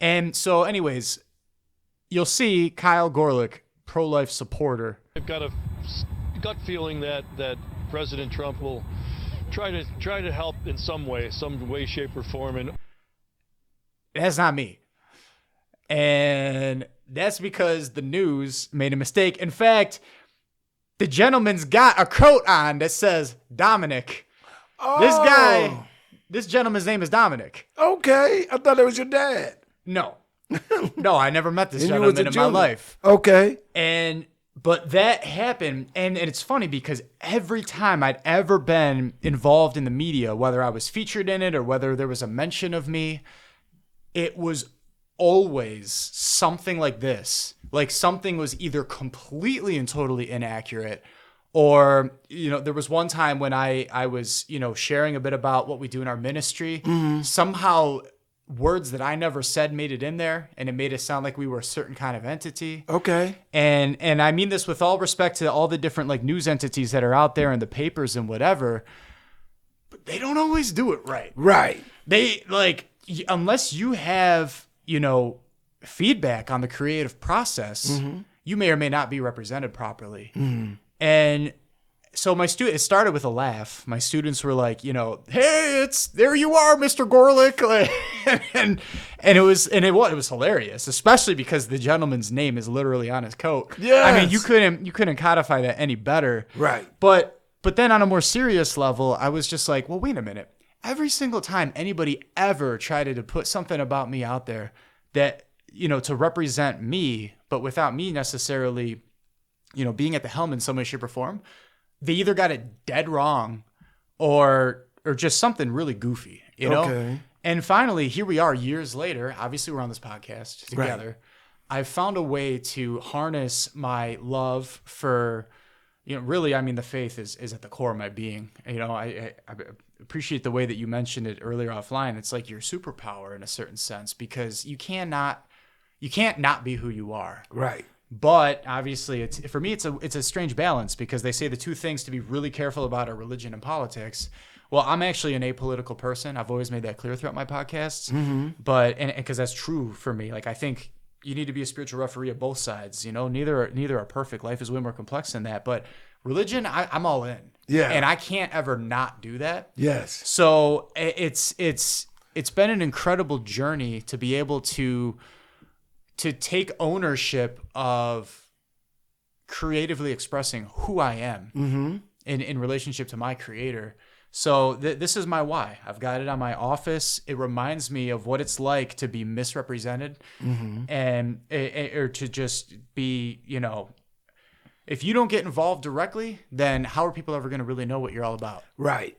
And so anyways, you'll see Kyle Gorlick, pro-life supporter. I've got a gut feeling that President Trump will try to help in some way, shape, or form. And that's not me. And that's because the news made a mistake. In fact, the gentleman's got a coat on that says Dominic. Oh. This gentleman's name is Dominic. Okay. I thought it was your dad. No. No, I never met this And you was gentleman a in my junior. life. Okay. And But that happened, and it's funny because every time I'd ever been involved in the media, whether I was featured in it or whether there was a mention of me, it was always something like this. Like something was either completely and totally inaccurate, or, there was one time when I was, sharing a bit about what we do in our ministry. Somehow words that I never said made it in there, and it made it sound like we were a certain kind of entity. Okay. And I mean this with all respect to all the different like news entities that are out there in the papers and whatever, but they don't always do it right. Right. They unless you have, feedback on the creative process, you may or may not be represented properly. And so it started with a laugh. My students were like, hey, there you are, Mr. Gorlick. and it was hilarious, especially because the gentleman's name is literally on his coat. Yes. I mean, you couldn't codify that any better. Right. But then on a more serious level, I was just like, well, wait a minute. Every single time anybody ever tried to put something about me out there that, to represent me, but without me necessarily, being at the helm in some way, shape, or form, they either got it dead wrong or just something really goofy, Okay. And finally, here we are years later. Obviously, we're on this podcast together. Right. I've found a way to harness my love for, really, I mean, the faith is at the core of my being. I appreciate the way that you mentioned it earlier offline. It's like your superpower in a certain sense, because you can't not be who you are. Right. But obviously, for me, it's a strange balance, because they say the two things to be really careful about are religion and politics. Well, I'm actually an apolitical person. I've always made that clear throughout my podcasts. But because that's true for me. Like, I think you need to be a spiritual referee of both sides. Neither are perfect. Life is way more complex than that. But religion, I'm all in. Yeah. And I can't ever not do that. Yes. So it's been an incredible journey to be able to take ownership of creatively expressing who I am in relationship to my creator. So this is my why. I've got it on my office. It reminds me of what it's like to be misrepresented and or to just be, if you don't get involved directly, then how are people ever going to really know what you're all about? Right.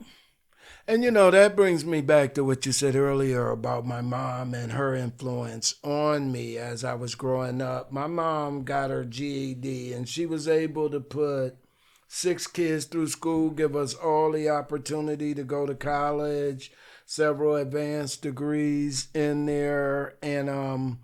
And, that brings me back to what you said earlier about my mom and her influence on me as I was growing up. My mom got her GED, and she was able to put 6 kids through school, give us all the opportunity to go to college, several advanced degrees in there. And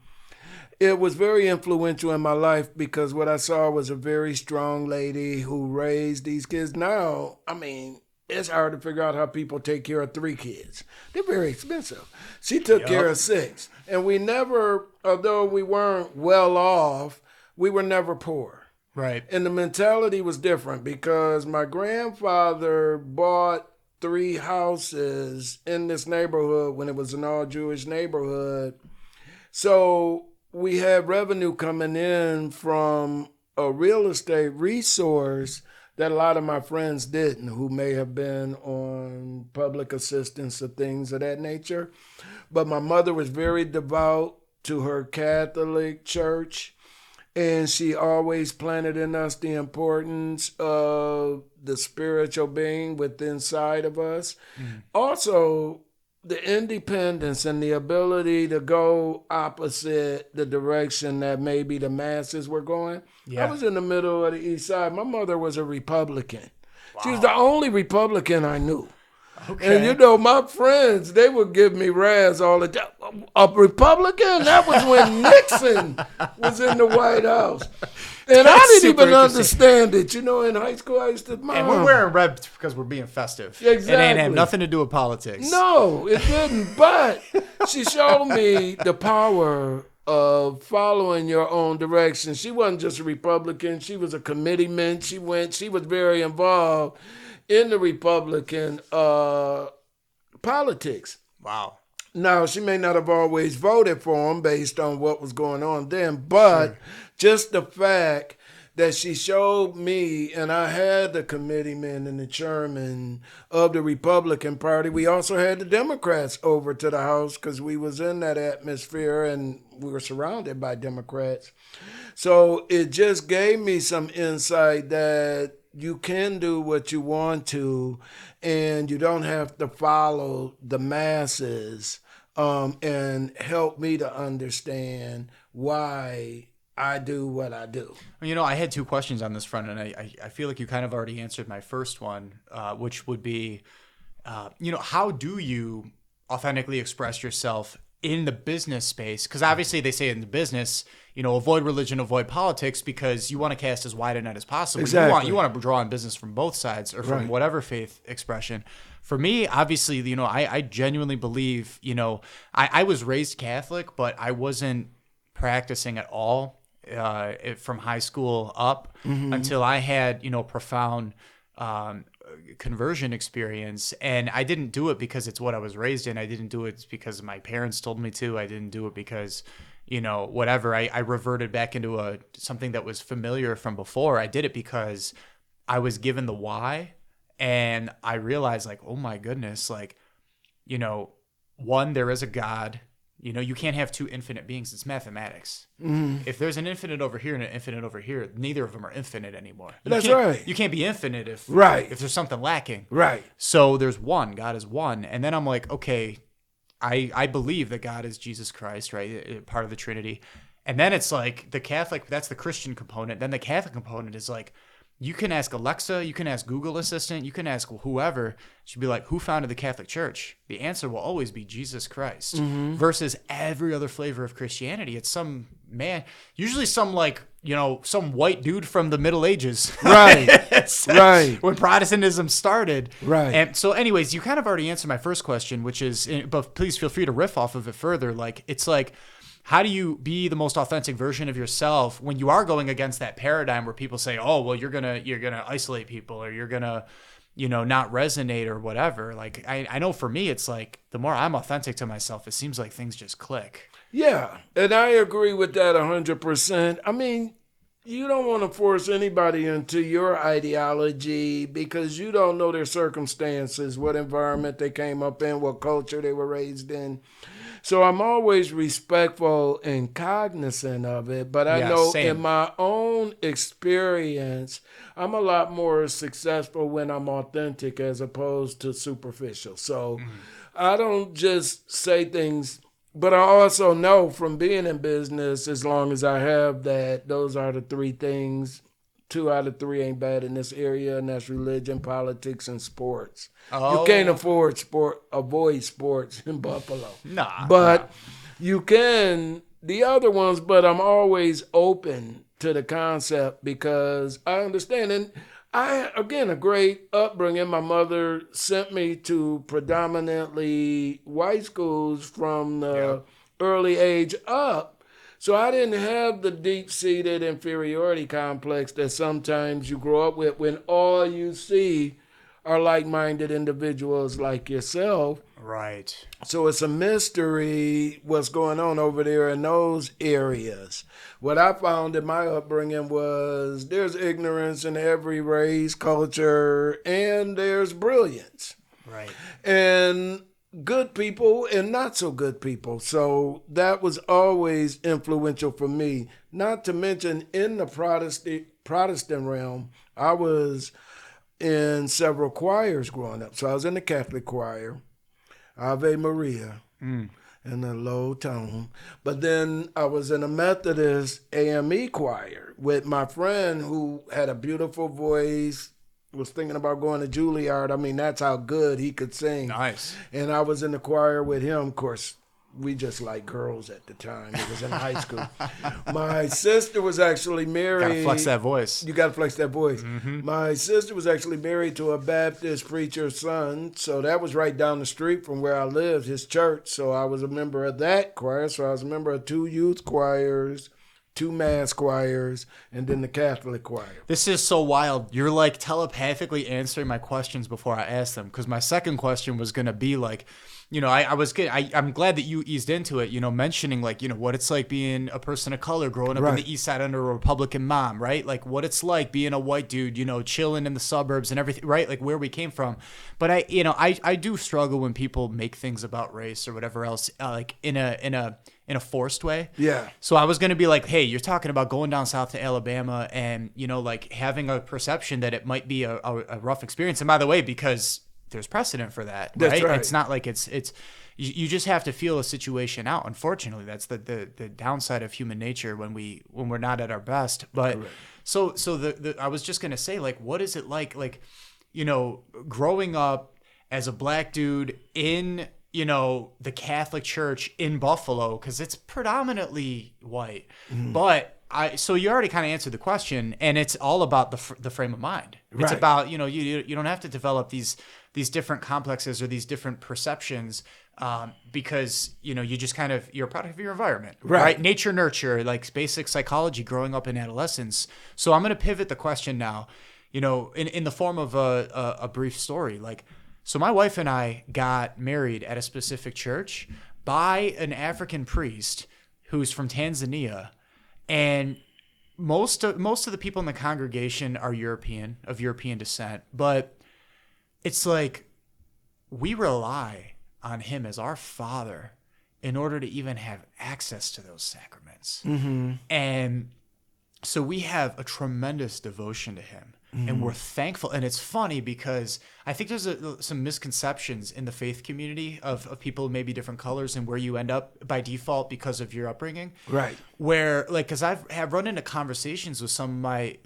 it was very influential in my life, because what I saw was a very strong lady who raised these kids. Now, I mean, it's hard to figure out how people take care of 3 kids. They're very expensive. She took care of 6. And we never, although we weren't well off, we were never poor. Right. And the mentality was different, because my grandfather bought 3 houses in this neighborhood when it was an all-Jewish neighborhood. So we had revenue coming in from a real estate resource that a lot of my friends didn't, who may have been on public assistance or things of that nature. But my mother was very devout to her Catholic church, and she always planted in us the importance of the spiritual being within inside of us. Also, the independence and the ability to go opposite the direction that maybe the masses were going. Yeah. I was in the middle of the East Side. My mother was a Republican. Wow. She was the only Republican I knew. Okay. And my friends, they would give me razz all the time. A Republican? That was when Nixon was in the White House. And I didn't even understand it. In high school, I used to... And we're wearing red because we're being festive. Exactly. It ain't have nothing to do with politics. No, it didn't. But she showed me the power of following your own direction. She wasn't just a Republican. She was a committeeman. She was very involved in the Republican politics. Wow. Now, she may not have always voted for him based on what was going on then, but just the fact that she showed me, and I had the committeeman and the chairman of the Republican Party. We also had the Democrats over to the House because we was in that atmosphere and we were surrounded by Democrats. So it just gave me some insight that you can do what you want to, and you don't have to follow the masses, and help me to understand why I do what I do. You know, I had two questions on this front, and I feel like you kind of already answered my first one, which would be, how do you authentically express yourself in the business space? Because obviously they say in the business, avoid religion, avoid politics, because you want to cast as wide a net as possible. Exactly. You want to draw on business from both sides or from whatever faith expression. For me, obviously, I genuinely believe, I was raised Catholic, but I wasn't practicing at all from high school up until I had, profound conversion experience. And I didn't do it because it's what I was raised in. I didn't do it because my parents told me to. I didn't do it because, whatever. I reverted back into something that was familiar from before. I did it because I was given the why. And I realized, like, oh my goodness, like, one, there is a God. You can't have two infinite beings. It's mathematics. If there's an infinite over here and an infinite over here, neither of them are infinite anymore. That's right. You can't be infinite if there's something lacking. Right. So there's one. God is one. And then I'm like, okay, I believe that God is Jesus Christ, right? Part of the Trinity. And then it's like the Catholic, that's the Christian component. Then the Catholic component is like, you can ask Alexa, you can ask Google Assistant, you can ask whoever. She'd be like, who founded the Catholic Church? The answer will always be Jesus Christ. Versus every other flavor of Christianity. It's some man, usually some some white dude from the Middle Ages. Right. Right. When Protestantism started. Right. And so anyways, you kind of already answered my first question, which is, but please feel free to riff off of it further. Like, it's like, how do you be the most authentic version of yourself when you are going against that paradigm where people say, oh, well, you're gonna isolate people, or you're gonna, not resonate or whatever? Like, I know for me, it's like the more I'm authentic to myself, it seems like things just click. Yeah, and I agree with that 100%. I mean, you don't want to force anybody into your ideology because you don't know their circumstances, what environment they came up in, what culture they were raised in. So I'm always respectful and cognizant of it, but I know in my own experience, I'm a lot more successful when I'm authentic as opposed to superficial. So I don't just say things, but I also know from being in business, as long as I have that, those are the three things. 2 out of 3 ain't bad in this area, and that's religion, politics, and sports. Oh. You can't avoid sports in Buffalo. Nah. But you can the other ones, but I'm always open to the concept because I understand. And I, again, a great upbringing. My mother sent me to predominantly white schools from the early age up. So I didn't have the deep-seated inferiority complex that sometimes you grow up with when all you see are like-minded individuals like yourself. Right. So it's a mystery what's going on over there in those areas. What I found in my upbringing was there's ignorance in every race, culture, and there's brilliance. Right. And good people and not so good people. So that was always influential for me. Not to mention in the Protestant realm, I was in several choirs growing up. So I was in the Catholic choir, Ave Maria, in a low tone. But then I was in a Methodist AME choir with my friend who had a beautiful voice, was thinking about going to Juilliard. I mean, that's how good he could sing. Nice. And I was in the choir with him. Of course, we just liked girls at the time. It was in high school. My sister was actually married. Gotta flex that voice. You got to flex that voice. My sister was actually married to a Baptist preacher's son. So that was right down the street from where I lived, his church. So I was a member of that choir. So I was a member of 2 youth choirs, 2 mass choirs, and then the Catholic choir. This is so wild. You're like telepathically answering my questions before I ask them. Because my second question was going to be like, I was good. I'm glad that you eased into it, mentioning like, what it's like being a person of color growing up in the East Side under a Republican mom, right? Like what it's like being a white dude, chilling in the suburbs and everything, right? Like where we came from. But I do struggle when people make things about race or whatever else, like in a forced way. Yeah. So I was going to be like, hey, you're talking about going down south to Alabama and, like having a perception that it might be a rough experience. And by the way, because there's precedent for that, right? That's right. It's not like it's you just have to feel a situation out. Unfortunately, that's the downside of human nature when we're not at our best. But Correct. so I was just going to say, like, what is it like, growing up as a black dude in, the Catholic Church in Buffalo, because it's predominantly white. But so you already kind of answered the question, and it's all about the frame of mind. It's Right. about, you don't have to develop these different complexes or these different perceptions because, you just kind of, you're a product of your environment, right? Nature, nurture, like basic psychology growing up in adolescence. So I'm going to pivot the question now, in the form of a brief story. Like, so my wife and I got married at a specific church by an African priest who's from Tanzania, and most of the people in the congregation are of European descent, but it's like we rely on him as our father in order to even have access to those sacraments. And so we have a tremendous devotion to him. And we're thankful. And it's funny because I think there's some misconceptions in the faith community of people maybe different colors and where you end up by default because of your upbringing. Right. Where, like, because have run into conversations with some of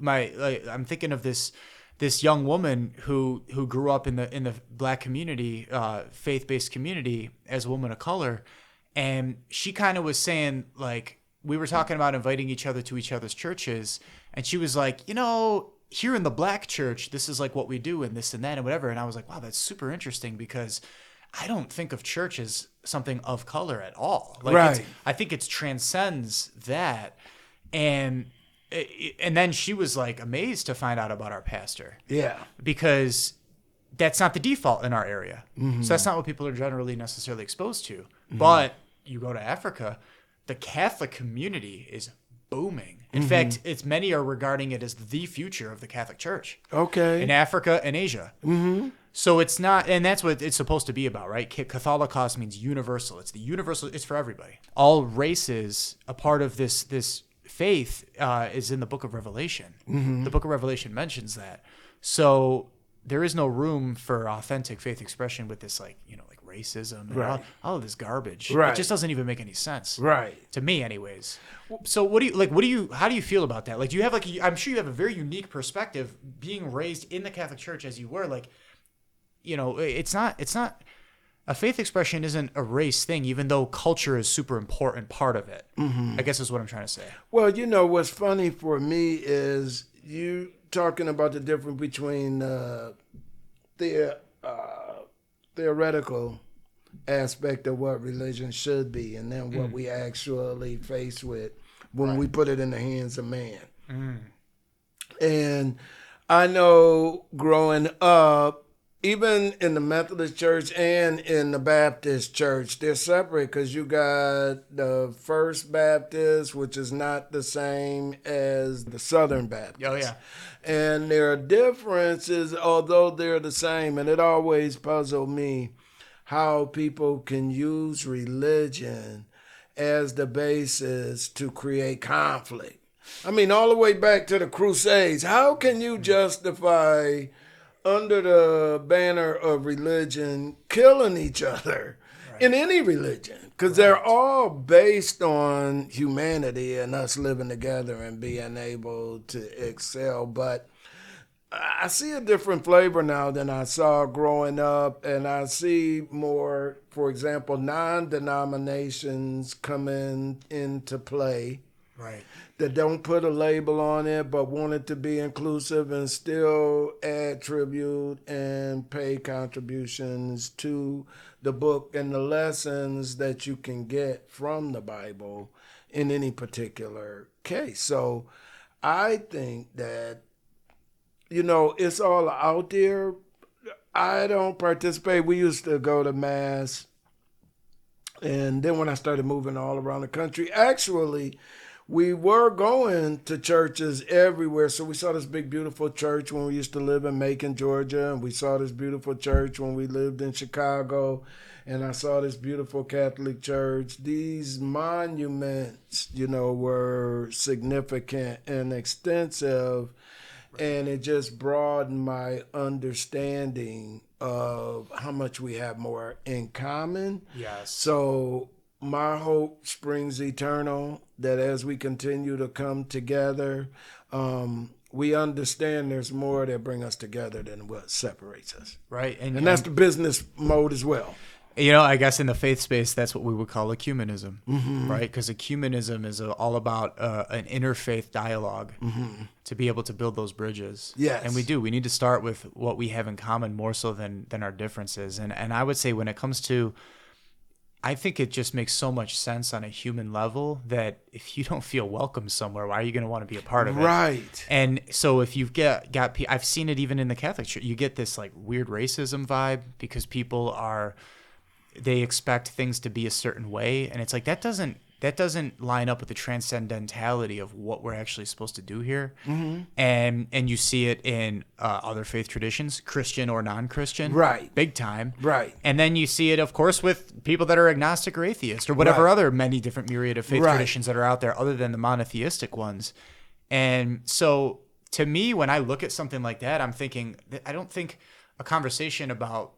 my like, I'm thinking of this young woman who grew up in the black community, faith-based community as a woman of color. And she kind of was saying, like, we were talking about inviting each other to each other's churches. And she was like, here in the black church, this is like what we do and this and that and whatever. And I was like, wow, that's super interesting because I don't think of church as something of color at all. Like, right. I think it transcends that. And then she was like amazed to find out about our pastor. Yeah. Because that's not the default in our area. So that's not what people are generally necessarily exposed to. But you go to Africa, the Catholic community is booming. In fact, many are regarding it as the future of the Catholic Church. Okay. In Africa and Asia. So it's not, and that's what it's supposed to be about, right? Catholicos means universal. It's the universal. It's for everybody. All races, a part of this faith is in the Book of Revelation. The Book of Revelation mentions that. So there is no room for authentic faith expression with this, like racism and all of this garbage. Right. It just doesn't even make any sense. Right. To me, anyways. So how do you feel about that? Like, do you have I'm sure you have a very unique perspective being raised in the Catholic Church as you were. Like, it's not a faith expression isn't a race thing, even though culture is super important part of it. I guess is what I'm trying to say. Well, what's funny for me is you talking about the difference between the theoretical aspect of what religion should be and then what we actually face with when we put it in the hands of man. And I know growing up, even in the Methodist Church and in the Baptist Church, they're separate because you got the First Baptist, which is not the same as the Southern Baptist. Oh, yeah. And there are differences, although they're the same. And it always puzzled me how people can use religion as the basis to create conflict. I mean, all the way back to the Crusades. How can you justify, under the banner of religion, killing each other in any religion? Because they're all based on humanity and us living together and being able to excel. But I see a different flavor now than I saw growing up, and I see more, for example, non-denominations coming into play. Right. That don't put a label on it, but want it to be inclusive and still add tribute and pay contributions to the book and the lessons that you can get from the Bible in any particular case. So I think that, it's all out there. I don't participate. We used to go to mass. And then when I started moving all around the country, actually, we were going to churches everywhere. So we saw this big, beautiful church when we used to live in Macon, Georgia. And we saw this beautiful church when we lived in Chicago. And I saw this beautiful Catholic church. These monuments, were significant and extensive. And it just broadened my understanding of how much we have more in common. Yes. So my hope springs eternal, that as we continue to come together, we understand there's more that bring us together than what separates us. Right. And that's the business mode as well. I guess in the faith space, that's what we would call ecumenism, right? Because ecumenism is all about an interfaith dialogue to be able to build those bridges. Yes. And we do. We need to start with what we have in common more so than our differences. And I would say when it comes to, I think it just makes so much sense on a human level that if you don't feel welcome somewhere, why are you going to want to be a part of it? Right. And so if you've got I've seen it even in the Catholic Church, you get this like weird racism vibe because people they expect things to be a certain way, and it's like that doesn't line up with the transcendentality of what we're actually supposed to do here. And you see it in other faith traditions, Christian or non-Christian, Right. big time, Right. And then you see it, of course, with people that are agnostic or atheist or whatever Right. other many different myriad of faith Right. traditions that are out there other than the monotheistic ones. And so to me, when I look at something like that, I'm thinking, I don't think a conversation about,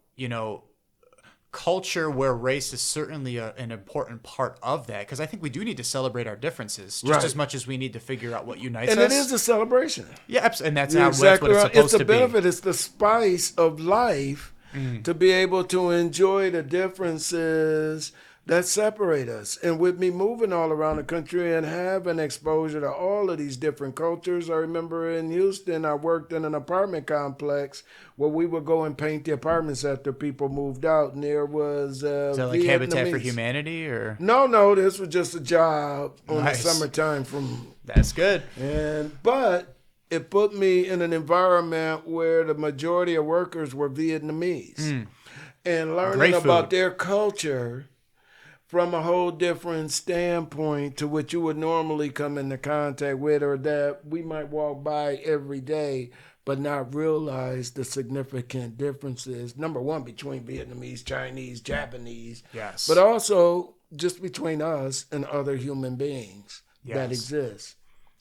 culture where race is certainly an important part of that, because I think we do need to celebrate our differences just Right. as much as we need to figure out what unites And us. it is a celebration. Yeah, and that's You're how that's what it's right. supposed It's to the be. benefit. It's the spice of life to be able to enjoy the differences that separate us. And with me moving all around the country and having exposure to all of these different cultures, I remember in Houston, I worked in an apartment complex where we would go and paint the apartments after people moved out. And there was Is that like Habitat for Vietnamese. Humanity or? No, this was just a job on Nice. the summertime from That's good. but it put me in an environment where the majority of workers were Vietnamese. And learning Great about food. their culture from a whole different standpoint to what you would normally come into contact with, or that we might walk by every day but not realize the significant differences, number one, between Vietnamese, Chinese, Japanese, Yes. but also just between us and other human beings that Yes. exist.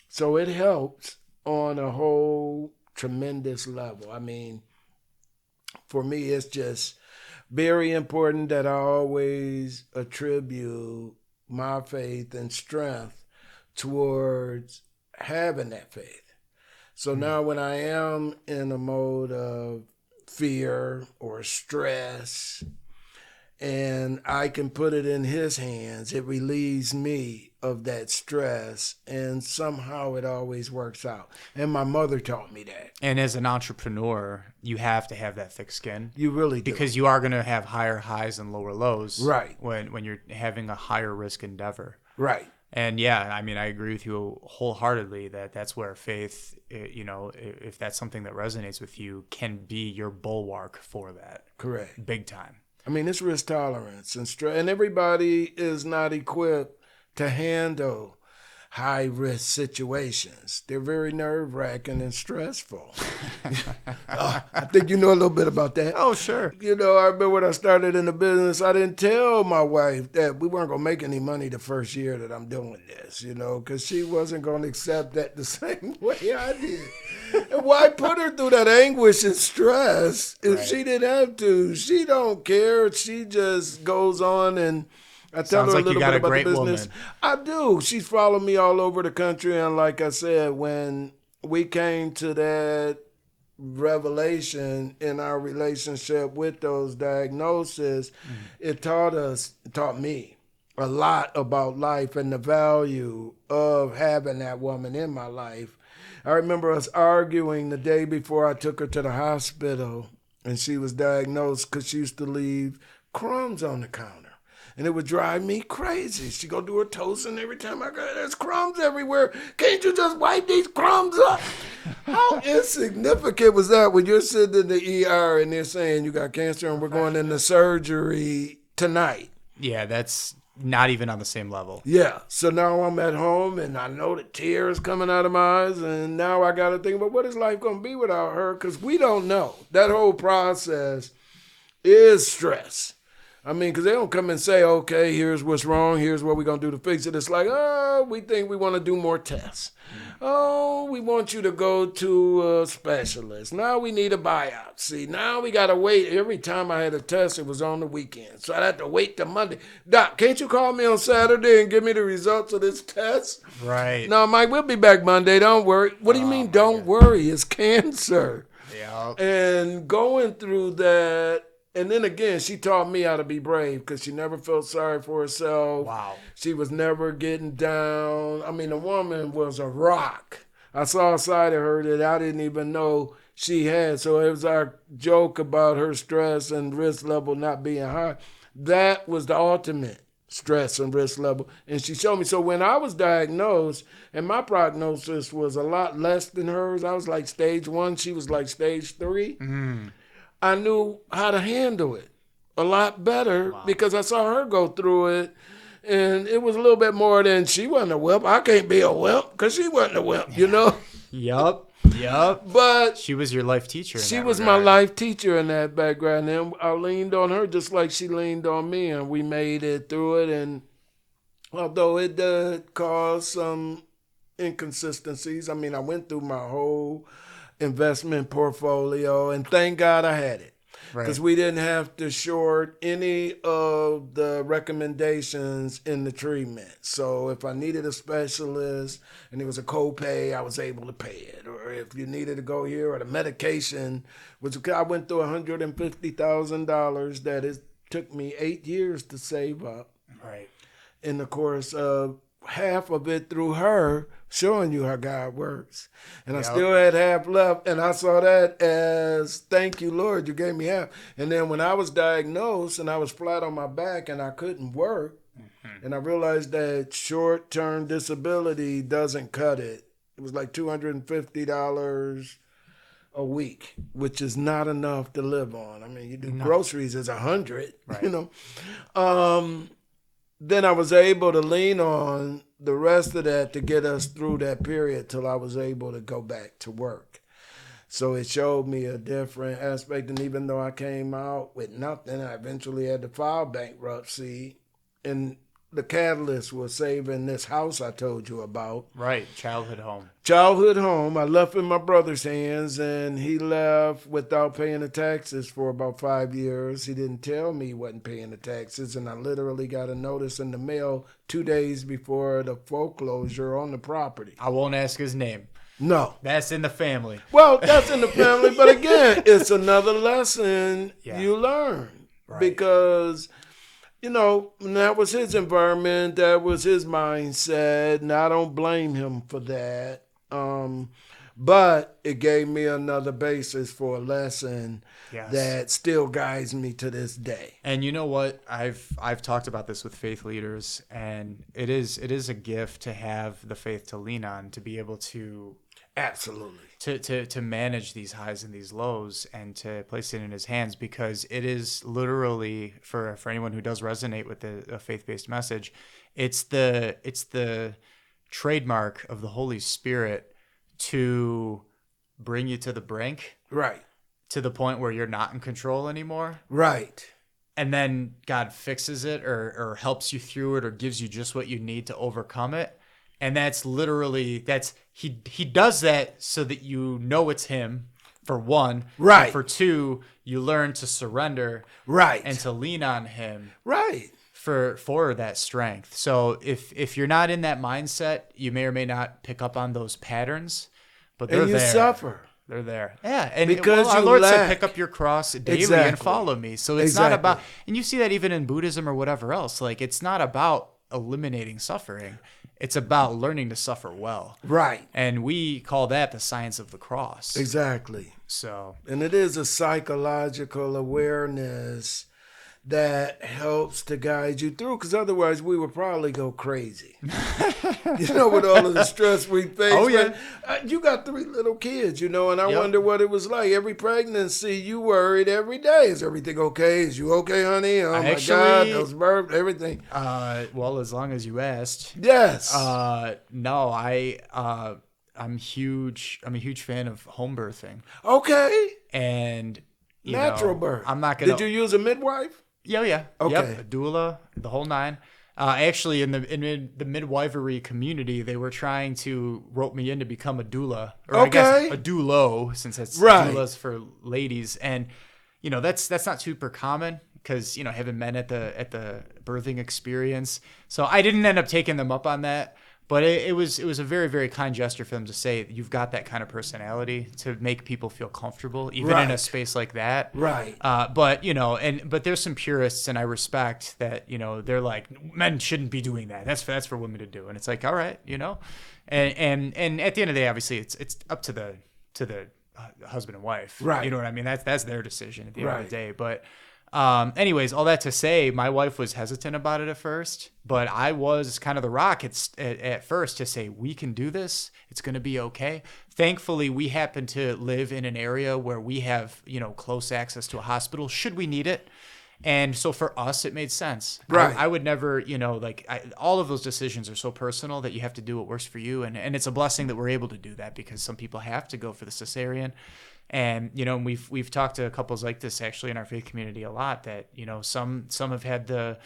So it helps on a whole tremendous level. I mean, for me, it's just very important that I always attribute my faith and strength towards having that faith. So now when I am in a mode of fear or stress, and I can put it in his hands, it relieves me of that stress, and somehow it always works out. And my mother taught me that. And as an entrepreneur, you have to have that thick skin. You really do. Because you are going to have higher highs and lower lows. Right. When you're having a higher risk endeavor. Right. And yeah, I mean, I agree with you wholeheartedly that that's where faith, if that's something that resonates with you, can be your bulwark for that. Correct. Big time. I mean, it's risk tolerance and stress, and everybody is not equipped to handle high-risk situations. They're very nerve-wracking and stressful. I think you know a little bit about that. Oh, sure. I remember when I started in the business, I didn't tell my wife that we weren't going to make any money the first year that I'm doing this, because she wasn't going to accept that the same way I did. And why put her through that anguish and stress if she didn't have to? She don't care. She just goes on, and I tell Sounds her a like you little got bit a about great the business. woman. I do. She's followed me all over the country, and like I said, when we came to that revelation in our relationship with those diagnoses, it taught me a lot about life and the value of having that woman in my life. I remember us arguing the day before I took her to the hospital, and she was diagnosed because she used to leave crumbs on the counter. And it would drive me crazy. She go do her toast, and every time I go, there's crumbs everywhere. Can't you just wipe these crumbs up? How insignificant was that when you're sitting in the ER and they're saying you got cancer and we're going into surgery tonight? Yeah, that's not even on the same level. Yeah. So now I'm at home and I know the tears coming out of my eyes, and now I got to think about what is life going to be without her, because we don't know. That whole process is stress. I mean, because they don't come and say, okay, here's what's wrong, here's what we're going to do to fix it. It's like, oh, we think we want to do more tests. Oh, we want you to go to a specialist. Now we need a biopsy. Now we got to wait. Every time I had a test, it was on the weekend. So I had to wait till Monday. Doc, can't you call me on Saturday and give me the results of this test? Right. No, Mike, we'll be back Monday. Don't worry. What do you mean, don't worry? It's cancer. Yeah. And going through that, and then again, she taught me how to be brave, because she never felt sorry for herself. Wow. She was never getting down. I mean, the woman was a rock. I saw a side of her that I didn't even know she had. So it was our joke about her stress and risk level not being high. That was the ultimate stress and risk level. And she showed me. So when I was diagnosed, and my prognosis was a lot less than hers, I was like stage 1, she was like stage 3. I knew how to handle it a lot better because I saw her go through it. And it was a little bit more than she wasn't a wimp. I can't be a wimp because she wasn't a wimp, you know? Yup. But She was your life teacher in she that was regard. my life teacher in that background. And I leaned on her just like she leaned on me. And we made it through it. And although it did cause some inconsistencies, I mean, I went through my whole investment portfolio, and thank God I had it, because we didn't have to short any of the recommendations in the treatment. So if I needed a specialist and it was a copay, I was able to pay it. Or if you needed to go here, or the medication, which I went through $150,000 that it took me 8 years to save up. Right. In the course of half of it through her showing you how God works. And I still had half left, and I saw that as, thank you, Lord, you gave me half. And then when I was diagnosed and I was flat on my back and I couldn't work, and I realized that short-term disability doesn't cut it. It was like $250 a week, which is not enough to live on. I mean, you do groceries is $100, you know. Then I was able to lean on the rest of that to get us through that period till I was able to go back to work. So it showed me a different aspect. And even though I came out with nothing, I eventually had to file bankruptcy. And the catalyst was saving this house I told you about. Right. Childhood home. Childhood home. I left in my brother's hands, and he left without paying the taxes for about 5 years. He didn't tell me he wasn't paying the taxes, and I literally got a notice in the mail 2 days before the foreclosure on the property. I won't ask his name. No. That's in the family. Well, that's in the family, but again, it's another lesson you learn. Right. Because, you know, that was his environment, that was his mindset, and I don't blame him for that. But it gave me another basis for a lesson that still guides me to this day. And you know what? I've talked about this with faith leaders, and it is a gift to have the faith to lean on, to be able to absolutely to manage these highs and these lows, and to place it in his hands, because it is literally, for anyone who does resonate with a faith-based message, it's the trademark of the Holy Spirit to bring you to the brink, right, to the point where you're not in control anymore, right, and then God fixes it or helps you through it, or gives you just what you need to overcome it. And that's literally, he does that so that you know it's him, for one. Right. And for two, you learn to surrender. Right. And to lean on him. Right. For that strength. So if you're not in that mindset, you may or may not pick up on those patterns, but they're there. And you suffer. They're there. Yeah. And because our Lord said, pick up your cross daily and follow me. So it's not about, and you see that even in Buddhism or whatever else, like, it's not about eliminating suffering. It's about learning to suffer well. Right. And we call that the science of the cross. Exactly. So. And it is a psychological awareness that helps to guide you through, because otherwise we would probably go crazy. With all of the stress we face. Oh, yeah. You got 3 little kids, and I wonder what it was like. Every pregnancy, you worried every day. Is everything okay? Is you okay, honey? Oh, my God, those births, everything. Well, as long as you asked. Yes. No, I'm huge. I'm a huge fan of home birthing. Okay. And natural birth. I'm not gonna. Did you use a midwife? Yeah. Okay. Yep, a doula, the whole nine. Actually, in the midwifery community, they were trying to rope me in to become a doula, or I guess a doulo, since it's doulas for ladies. And that's not super common because having men at the birthing experience. So I didn't end up taking them up on that. But it was a very, very kind gesture for them to say you've got that kind of personality to make people feel comfortable, even in a space like that. Right. But there's some purists, and I respect that. They're like, men shouldn't be doing that. That's for women to do, and it's like, all right, and at the end of the day, obviously, it's up to the husband and wife. Right. You know what I mean? That's their decision at the end of the day. But anyways, all that to say, my wife was hesitant about it at first, but I was kind of the rock at first to say, we can do this. It's going to be okay. Thankfully, we happen to live in an area where we have, close access to a hospital should we need it. And so for us, it made sense. Right. I would never, all of those decisions are so personal that you have to do what works for you. And it's a blessing that we're able to do that because some people have to go for the cesarean. And we've talked to couples like this actually in our faith community a lot that some have had the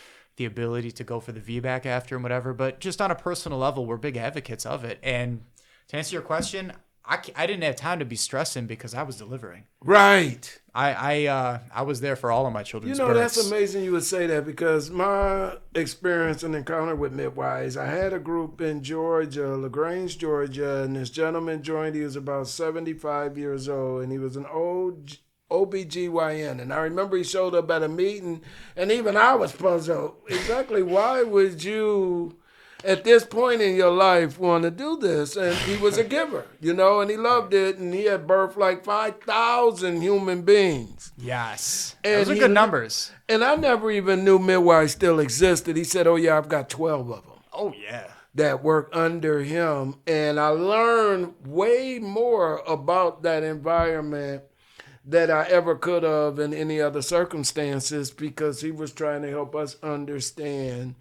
ability to go for the VBAC after and whatever, but just on a personal level, we're big advocates of it. And to answer your question, I didn't have time to be stressing because I was delivering. Right. I was there for all of my children's births. That's amazing you would say that because my experience and encounter with midwives, I had a group in Georgia, LaGrange, Georgia, and this gentleman joined. He was about 75 years old, and he was an old OBGYN. And I remember he showed up at a meeting, and even I was puzzled. Exactly why would you, at this point in your life, want to do this? And he was a giver, and he loved it, and he had birthed like 5,000 human beings. Yes. And those are good numbers. And I never even knew midwives still existed. He said, oh, yeah, I've got 12 of them. Oh, yeah. That work under him. And I learned way more about that environment that I ever could have in any other circumstances because he was trying to help us understand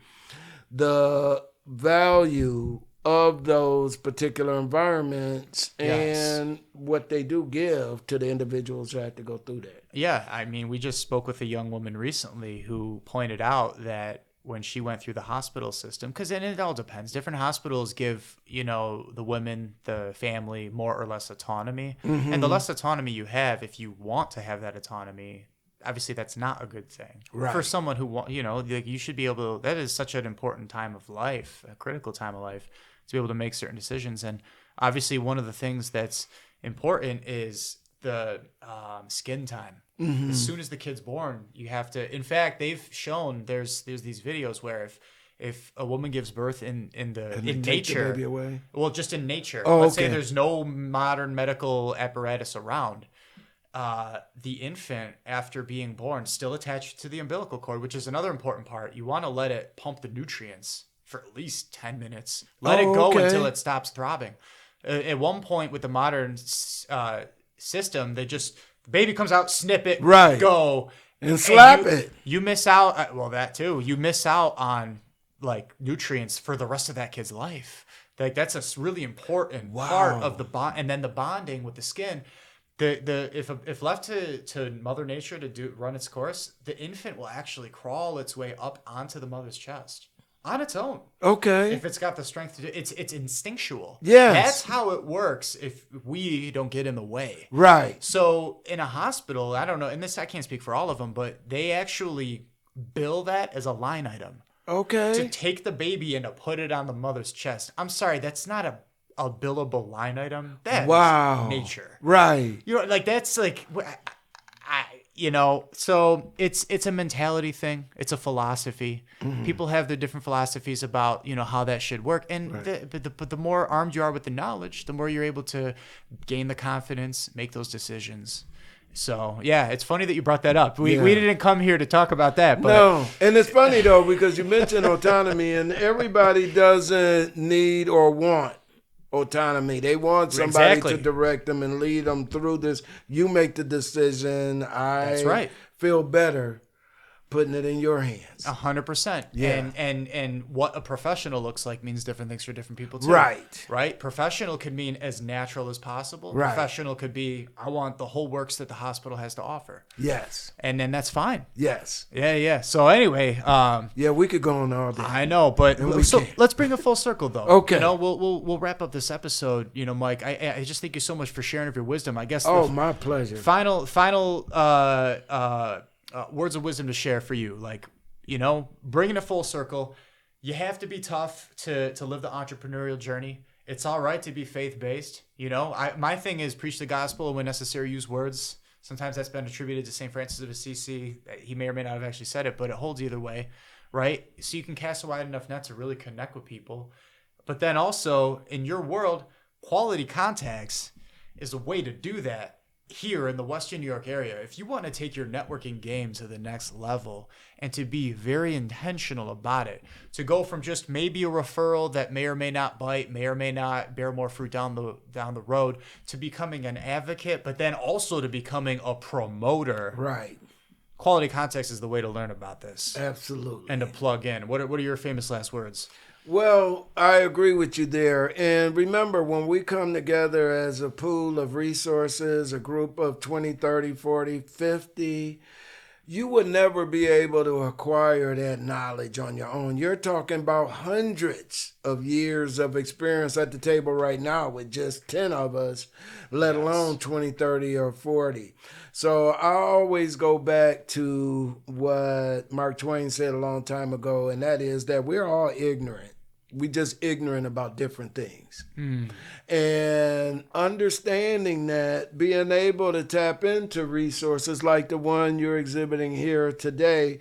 the value of those particular environments and what they do give to the individuals who have to go through that. Yeah, I mean, we just spoke with a young woman recently who pointed out that when she went through the hospital system, because it all depends. Different hospitals give, the women, the family, more or less autonomy. Mm-hmm. And the less autonomy you have, if you want to have that autonomy, obviously that's not a good thing. Right. For someone who, you should be able to, that is such an important time of life, a critical time of life, to be able to make certain decisions. And obviously one of the things that's important is the skin time. Mm-hmm. As soon as the kid's born, you have to, in fact, they've shown there's these videos where if a woman gives birth in nature, the baby away? Well, just in nature, let's say there's no modern medical apparatus around, the infant after being born still attached to the umbilical cord, which is another important part. You want to let it pump the nutrients for at least 10 minutes. Let it go until it stops throbbing. At one point with the modern system, they just, the baby comes out, snip it, go. And slap it. You miss out, that too. You miss out on like nutrients for the rest of that kid's life. Like that's a really important part of the bond. And then the bonding with the skin. If left to Mother Nature to run its course, the infant will actually crawl its way up onto the mother's chest on its own. Okay. If it's got the strength to do it's instinctual. Yes. That's how it works if we don't get in the way. Right. So in a hospital, I don't know, and this I can't speak for all of them, but they actually bill that as a line item. Okay. To take the baby and to put it on the mother's chest. I'm sorry, that's not a billable line item. That's nature. Right. That's like, so it's a mentality thing. It's a philosophy. Mm-hmm. People have their different philosophies about, how that should work. And but the more armed you are with the knowledge, the more you're able to gain the confidence, make those decisions. So, yeah, it's funny that you brought that up. We Yeah. didn't come here to talk about that. But No, and it's funny though because you mentioned autonomy, and everybody doesn't need or want autonomy. They want somebody Exactly. to direct them and lead them through this. You make the decision. That's right. Feel better putting it in your hands. 100%. Yeah. And what a professional looks like means different things for different people too. Right. Right? Professional could mean as natural as possible. Right. Professional could be, I want the whole works that the hospital has to offer. Yes. And then that's fine. Yes. Yeah. So anyway, Yeah, we could go on all day. I know, but we so can. let's bring it full circle though. Okay. You know, we'll wrap up this episode. You know, Mike, I just thank you so much for sharing of your wisdom. I guess Oh, my pleasure. final words of wisdom to share for you, like, you know, bringing it full circle. You have to be tough to live the entrepreneurial journey. It's all right to be faith-based. You know, my thing is preach the gospel and when necessary, use words. Sometimes that's been attributed to St. Francis of Assisi. He may or may not have actually said it, but it holds either way, right? So you can cast a wide enough net to really connect with people. But then also in your world, quality contacts is a way to do that here in the Western New York area. If you want to take your networking game to the next level and to be very intentional about it, to go from just maybe a referral that may or may not bite, may or may not bear more fruit down the road, to becoming an advocate, but then also to becoming a promoter. Right. Quality context is the way to learn about this Absolutely. and to plug in. What are your famous last words? Well, I agree with you there. And remember, when we come together as a pool of resources, a group of 20, 30, 40, 50, you would never be able to acquire that knowledge on your own. You're talking about hundreds of years of experience at the table right now with just 10 of us, let alone 20, 30, or 40. So I always go back to what Mark Twain said a long time ago, and that is that we're all ignorant. We just ignorant about different things. And understanding that, being able to tap into resources like the one you're exhibiting here today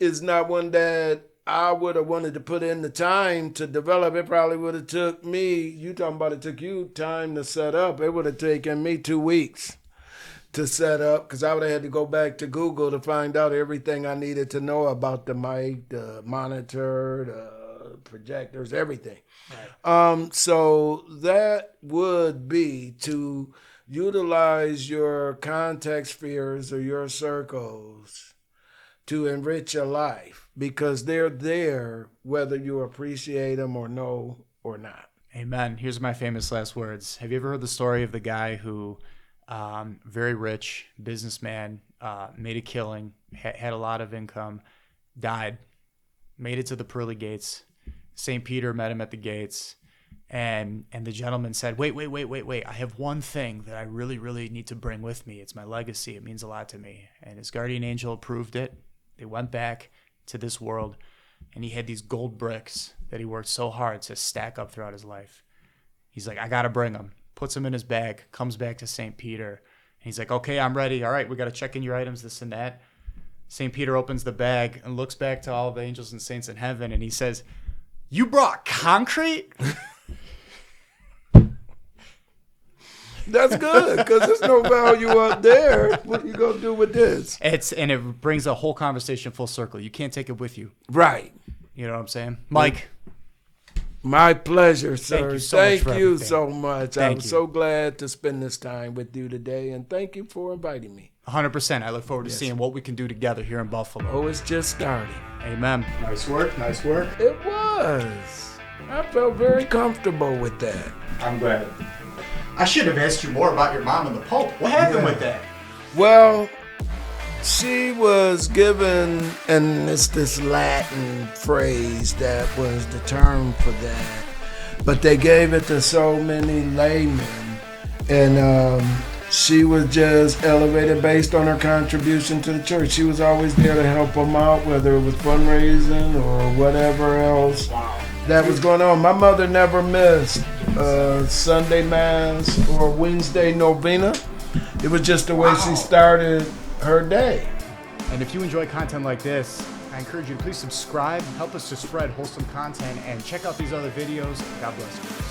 is not one that I would have wanted to put in the time to develop. It probably would have took me, you talking about it took you time to set up. It would have taken me 2 weeks to set up because I would have had to go back to Google to find out everything I needed to know about the mic, the monitor, the projectors, everything. Right. So that would be to utilize your contact spheres or your circles to enrich your life because they're there whether you appreciate them or no or not. Amen. Here's my famous last words. Have you ever heard the story of the guy who, very rich businessman, made a killing, had a lot of income, died, made it to the pearly gates. St. Peter met him at the gates, and the gentleman said, wait. I have one thing that I really, really need to bring with me. It's my legacy. It means a lot to me. And his guardian angel approved it. They went back to this world, and he had these gold bricks that he worked so hard to stack up throughout his life. He's like, I got to bring them. Puts them in his bag, comes back to St. Peter. And he's like, okay, I'm ready. All right, we got to check in your items, this and that. St. Peter opens the bag and looks back to all the angels and saints in heaven, and he says, you brought concrete? That's good because there's no value up there. What are you going to do with this? And it brings a whole conversation full circle. You can't take it with you. Right. You know what I'm saying? Mike. My pleasure, sir. Thank you so much. Thank I'm you. so glad to spend this time with you today, and thank you for inviting me. 100%. I look forward to seeing what we can do together here in Buffalo. Oh, it's just starting. Amen. Nice work. Nice work. It was. I felt very comfortable with that. I'm glad. I should have asked you more about your mom and the Pope. What happened with that? Well, she was given, and it's this Latin phrase that was the term for that, but they gave it to so many laymen, and she was just elevated based on her contribution to the church. She was always there to help them out, whether it was fundraising or whatever else that was going on. My mother never missed Sunday Mass or Wednesday Novena. It was just the way she started her day. And if you enjoy content like this, I encourage you to please subscribe, help us to spread wholesome content, and check out these other videos. God bless you.